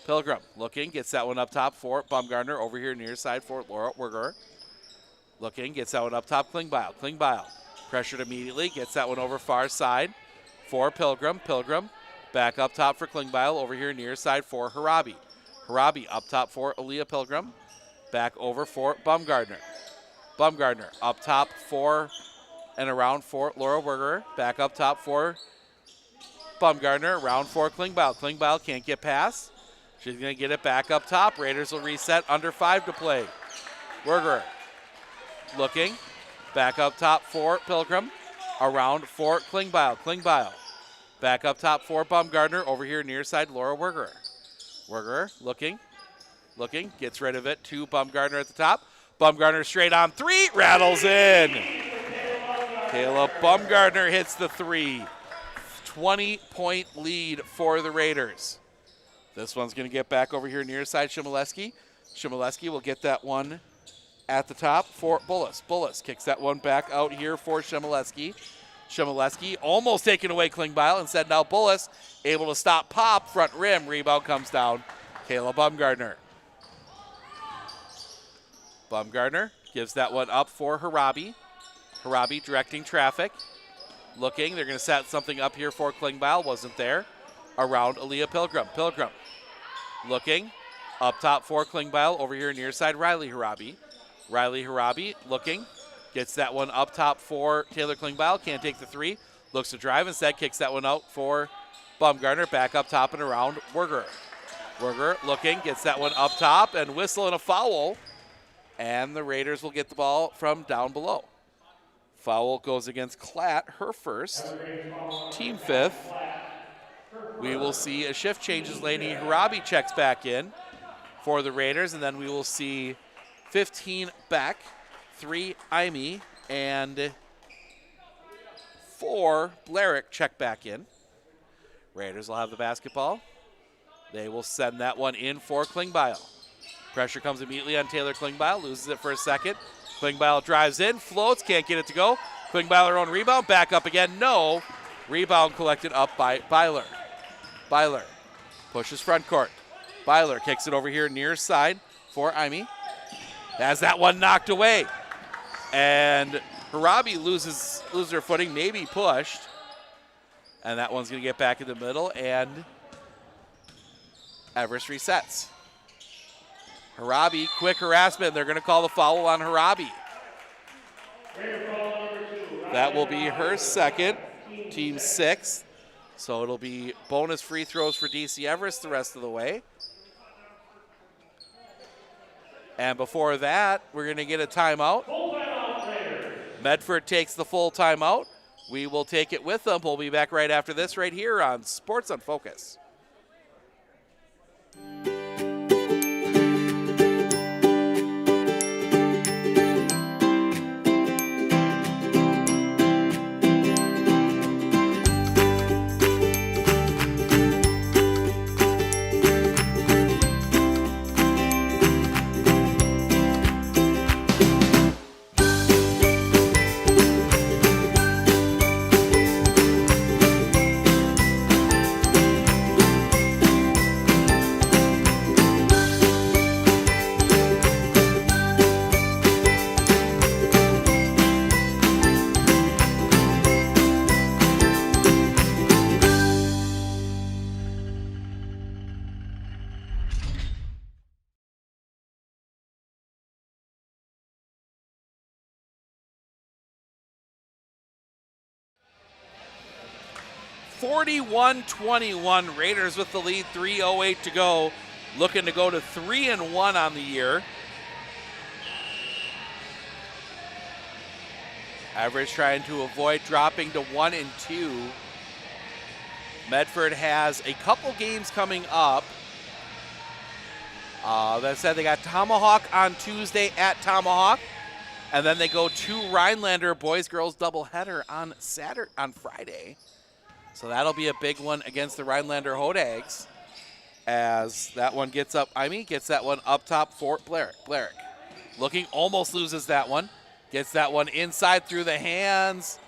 Pilgrim looking, gets that one up top for Baumgartner. Over here near side for Laura Wergerer. Looking, gets that one up top. Klingbeil. Klingbeil pressured immediately. Gets that one over far side for Pilgrim. Pilgrim back up top for Klingbeil. Over here near side for Harabi. Harabi up top for Aaliyah Pilgrim. Back over for Baumgartner. Baumgartner up top for and around for Laura Wergerer. Back up top for Baumgartner. Around for Klingbeil. Klingbeil can't get past. She's going to get it back up top. Raiders will reset. Under 5 to play. Wergerer looking. Back up top for Pilgrim. Around for Klingbeil. Klingbeil back up top for Baumgartner. Over here near side Laura Wergerer. Wergerer looking. Looking, gets rid of it to Bumgardner at the top. Bumgardner straight on three, rattles in. Caleb Bumgardner hits the three. 20-point lead for the Raiders. This one's going to get back over here near side Shimoleski. Shimoleski will get that one at the top for Bullis. Bullis kicks that one back out here for Shimoleski. Shimoleski almost taken away Klingbeil. Instead now Bullis able to stop pop, front rim. Rebound comes down. Caleb Bumgardner. Bumgardner gives that one up for Harabi. Harabi directing traffic. Looking, they're going to set something up here for Klingbeil. Wasn't there. Around Aaliyah Pilgrim. Pilgrim looking. Up top for Klingbeil. Over here near side Riley Harabi. Riley Harabi looking. Gets that one up top for Taylor Klingbeil. Can't take the three. Looks to drive. Instead kicks that one out for Bumgardner. Back up top and around Werger. Werger looking. Gets that one up top and whistle and a foul. And the Raiders will get the ball from down below. Foul goes against Klatt, her first, team fifth. We will see a shift changes. Laney Harabi checks back in for the Raiders, and then we will see 15 Beck, 3 Imy, and 4 Blarick check back in. Raiders will have the basketball. They will send that one in for Klingbeil. Pressure comes immediately on Taylor Klingbeil, loses it for a second. Klingbeil drives in, floats, can't get it to go. Klingbeil her own rebound, back up again, no. Rebound collected up by Byler. Byler pushes front court. Byler kicks it over here near side for Imy. Has that one knocked away. And Harabi loses her footing, maybe pushed. And that one's gonna get back in the middle, and Everest resets. Harabi, quick harassment. They're going to call the foul on Harabi. That will be her second, team sixth. So it'll be bonus free throws for DC Everest the rest of the way. And before that, we're going to get a timeout. Medford takes the full timeout. We will take it with them. We'll be back right after this right here on Sports on Focus. (41-21) Raiders with the lead, 3:08 to go. Looking to go to 3-1 on the year. Everest trying to avoid dropping to 1-2. Medford has a couple games coming up. That said, they got Tomahawk on Tuesday at Tomahawk. And then they go to Rhinelander boys-girls doubleheader on Friday. So that'll be a big one against the Rhinelander Hodags. As that one gets up, Imy gets that one up top for Blarick. Blarick looking, almost loses that one. Gets that one inside through the hands.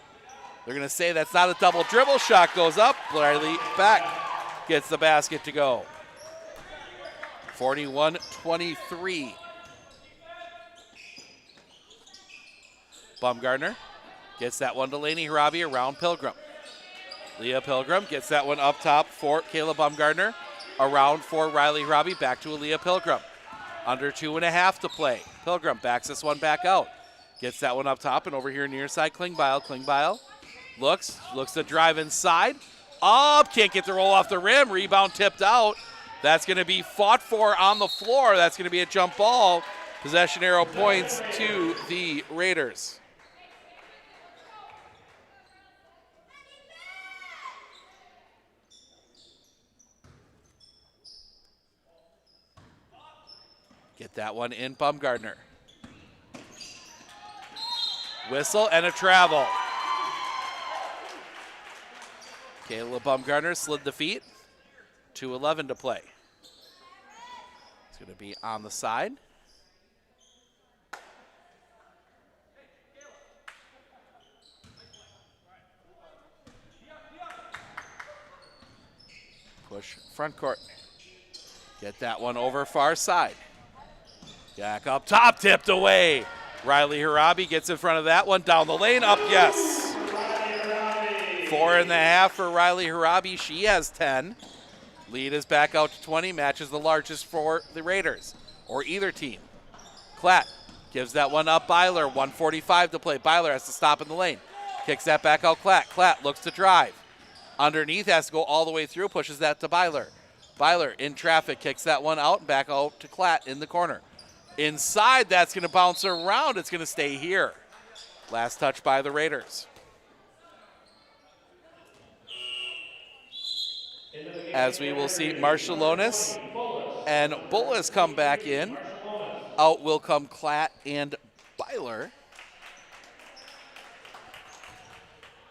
They're going to say that's not a double dribble. Shot goes up. Riley Beck gets the basket to go. 41-23. Bumgardner gets that one to Laney Harabi around Pilgrim. Leah Pilgrim gets that one up top for Caleb Bumgardner. Around for Riley Harabi. Back to Aaliyah Pilgrim. Under 2.5 to play. Pilgrim backs this one back out. Gets that one up top and over here near side Klingbeil. Klingbeil looks to drive inside. Up, can't get the roll off the rim. Rebound tipped out. That's going to be fought for on the floor. That's going to be a jump ball. Possession arrow points to the Raiders. Get that one in Bumgardner. Whistle and a travel. Kayla Bumgardner slid the feet. 2:11 to play. It's going to be on the side. Push front court. Get that one over far side. Back up top, tipped away. Riley Harabi gets in front of that one, down the lane, up, yes. 4.5 for Riley Harabi. She has 10. Lead is back out to 20, matches the largest for the Raiders, or either team. Klatt gives that one up, Byler, 1:45 to play. Byler has to stop in the lane. Kicks that back out, Klatt. Klatt looks to drive. Underneath, has to go all the way through, pushes that to Byler. Byler in traffic, kicks that one out and back out to Klatt in the corner. Inside, that's going to bounce around. It's going to stay here. Last touch by the Raiders. As we will see Marshallonis and Bullis come back in. Out will come Klatt and Byler.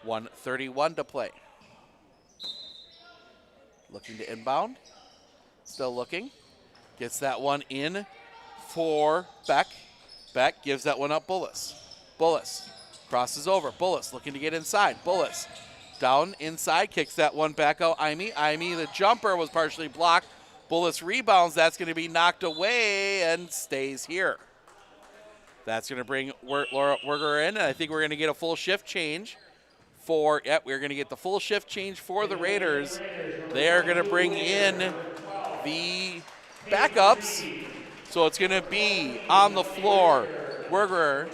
1:31 to play. Looking to inbound. Still looking. Gets that one in for Beck. Beck gives that one up Bullis. Bullis crosses over. Bullis looking to get inside. Bullis down inside, kicks that one back out. Imee, the jumper was partially blocked. Bullis rebounds. That's going to be knocked away and stays here. That's going to bring Laura Werger in, and I think we're going to get a full shift change for, we're going to get the full shift change for the Raiders. They are going to bring in the backups. So it's going to be on the floor, Werger,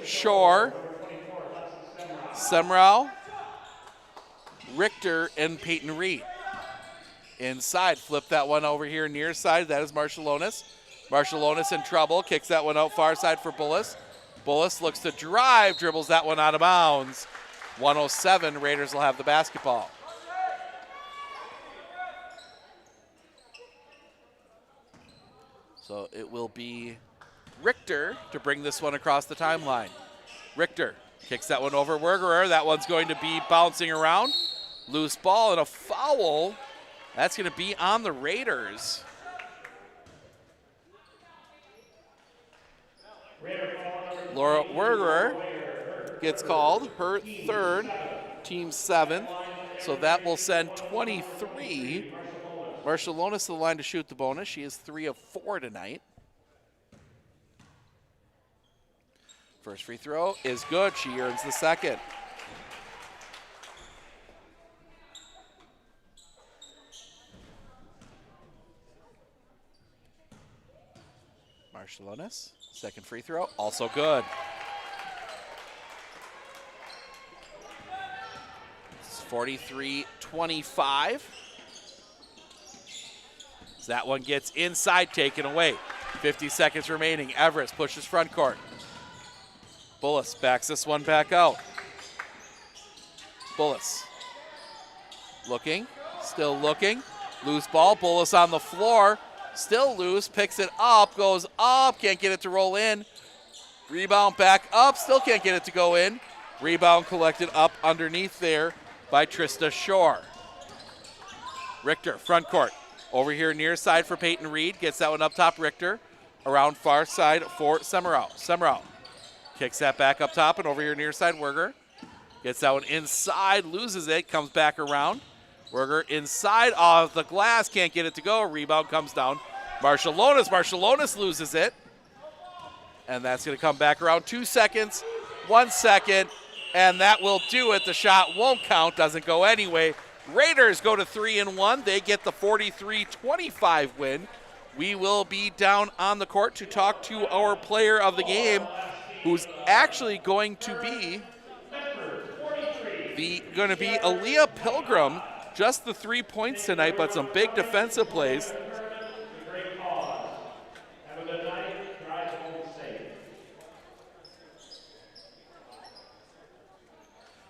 Shore, Semrau, Richter, and Peyton Reed. Inside, flip that one over here near side. That is Marshallonis. Marshallonis in trouble, kicks that one out far side for Bullis. Bullis looks to drive, dribbles that one out of bounds. 1:07, Raiders will have the basketball. So it will be Richter to bring this one across the timeline. Richter kicks that one over Wergerer. That one's going to be bouncing around. Loose ball and a foul. That's going to be on the Raiders. Laura Wergerer gets called, her third, team 7th. So that will send 23. Marshallonis to the line to shoot the bonus. She is 3 of 4 tonight. First free throw is good. She earns the second. Marshallonis, second free throw, also good. It's 43-25. That one gets inside, taken away. 50 seconds remaining. Everest pushes front court. Bullis backs this one back out. Bullis looking, still looking. Loose ball, Bullis on the floor. Still loose, picks it up, goes up, can't get it to roll in. Rebound back up, still can't get it to go in. Rebound collected up underneath there by Trista Shore. Richter, front court. Over here near side for Peyton Reed. Gets that one up top, Richter. Around far side for Semrau. Semrau kicks that back up top and over here near side, Werger. Gets that one inside, loses it, comes back around. Werger inside off the glass, can't get it to go. Rebound comes down. Marshallonis loses it. And that's going to come back around. 2 seconds, 1 second, and that will do it. The shot won't count, doesn't go anyway. Raiders go to 3-1. They get the 43-25 win. We will be down on the court to talk to our player of the game, who's actually going to be Aaliyah Pilgrim. Just the 3 points tonight, but some big defensive plays.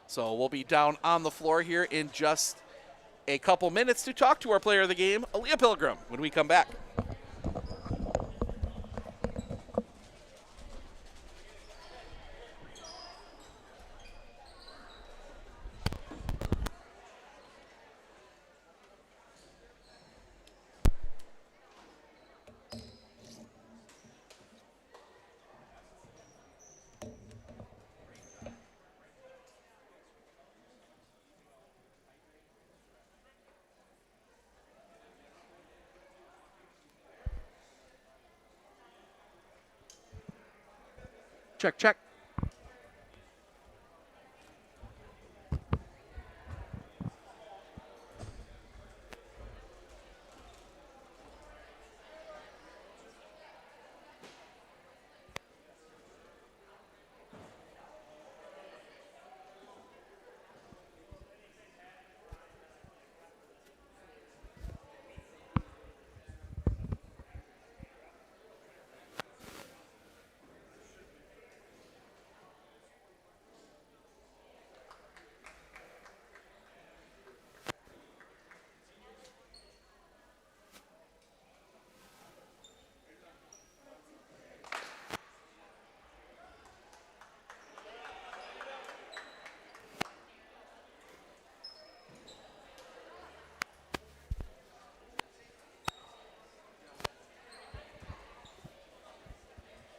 So we'll be down on the floor here in just a couple minutes to talk to our player of the game, Aaliyah Pilgrim, when we come back. Check, check.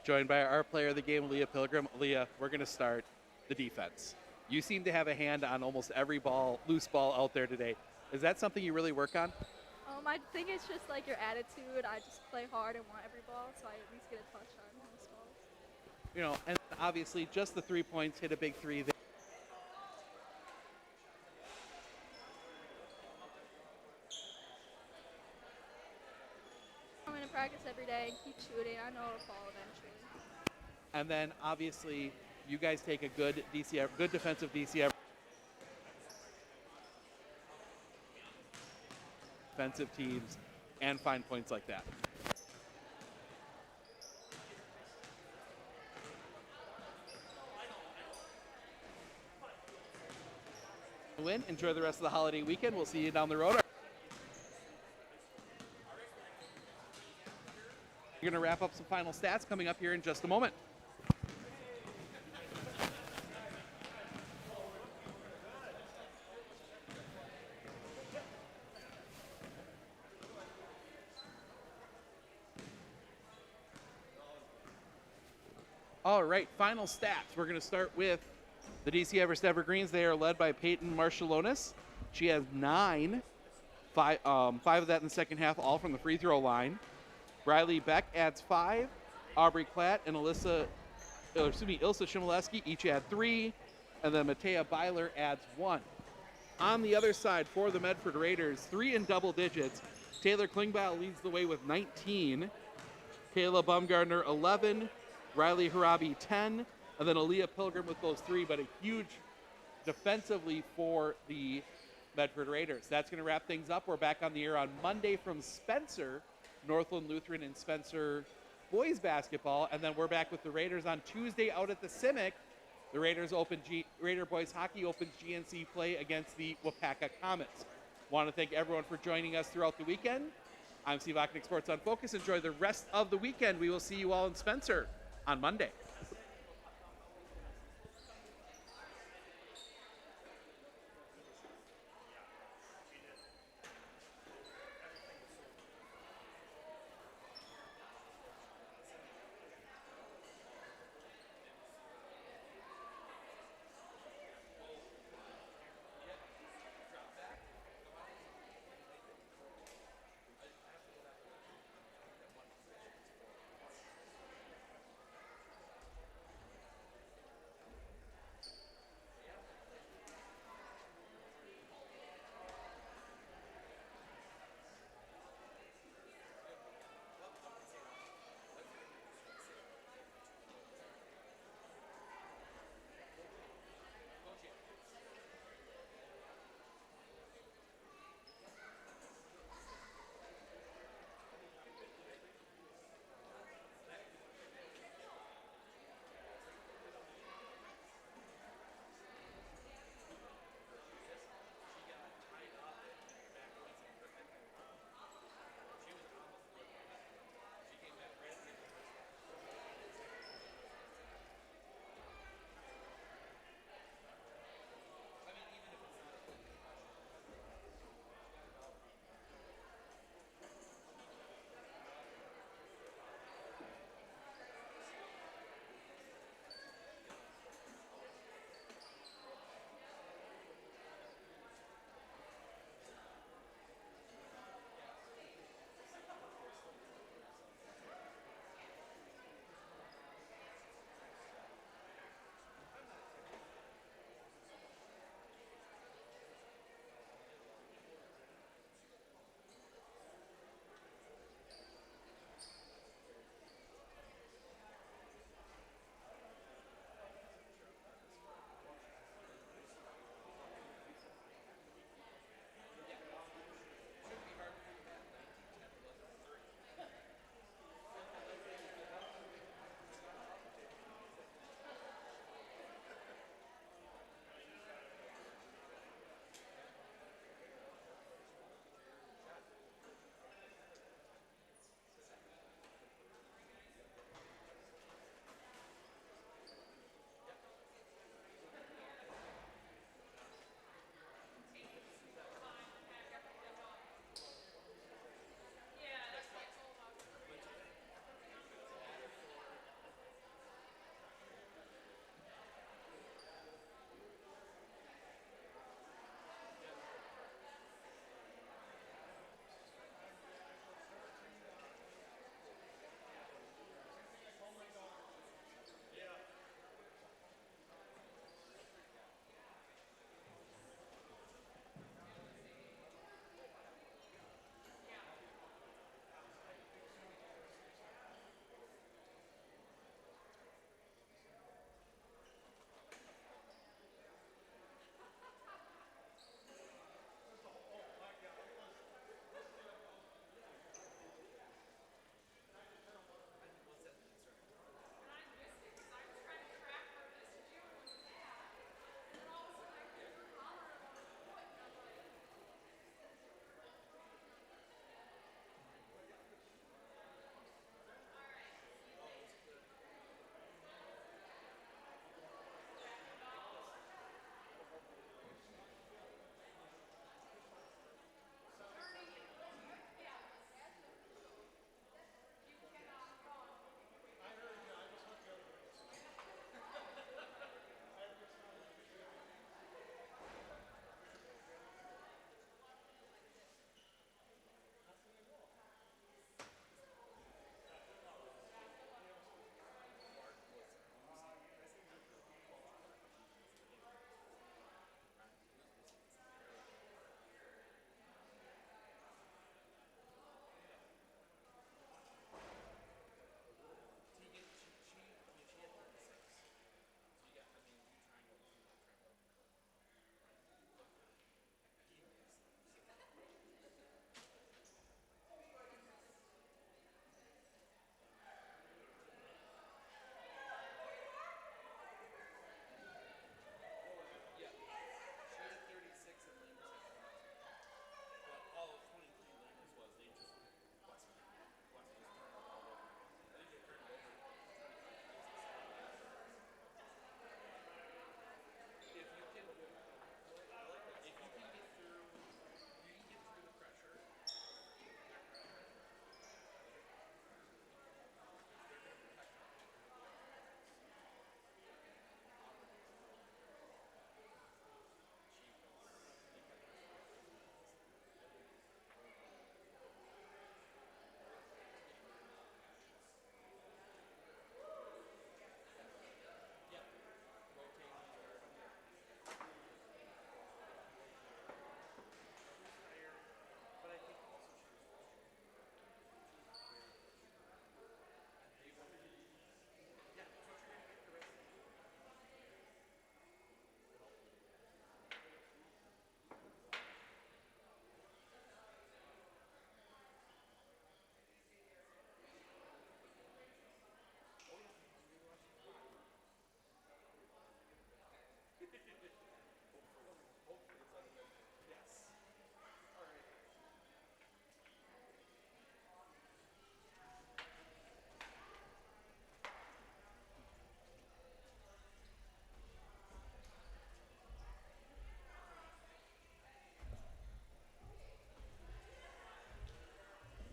Joined by our player of the game, Leah Pilgrim. Leah, we're going to start the defense. You seem to have a hand on almost every loose ball out there today. Is that something you really work on? I think it's just like your attitude. I just play hard and want every ball, so I at least get a touch on most balls. You know, and obviously just the 3 points, hit a big three there. I'm going to practice every day and keep shooting. I know it'll fall eventually. And then obviously you guys take a good defensive defensive teams and find points like that. Win. Enjoy the rest of the holiday weekend. We'll see you down the road. We're going to wrap up some final stats coming up here in just a moment. All right, final stats. We're going to start with the DC Everest Evergreens. They are led by Peyton Marshallonis. She has 9, five of that in the second half, all from the free throw line. Riley Beck adds 5. Aubrey Klatt and Ilsa Shimoleski each add 3. And then Matea Byler adds 1. On the other side for the Medford Raiders, 3 in double digits. Taylor Klingbeil leads the way with 19. Kayla Baumgartner, 11. Riley Harabi, 10. And then Aaliyah Pilgrim with those 3, but a huge defensively for the Medford Raiders. That's going to wrap things up. We're back on the air on Monday from Spencer, Northland Lutheran and Spencer boys basketball. And then we're back with the Raiders on Tuesday out at the Simic. The Raider boys hockey opens GNC play against the Wapaka Comets. Want to thank everyone for joining us throughout the weekend. I'm Steve Ocknick, Sports on Focus. Enjoy the rest of the weekend. We will see you all in Spencer on Monday.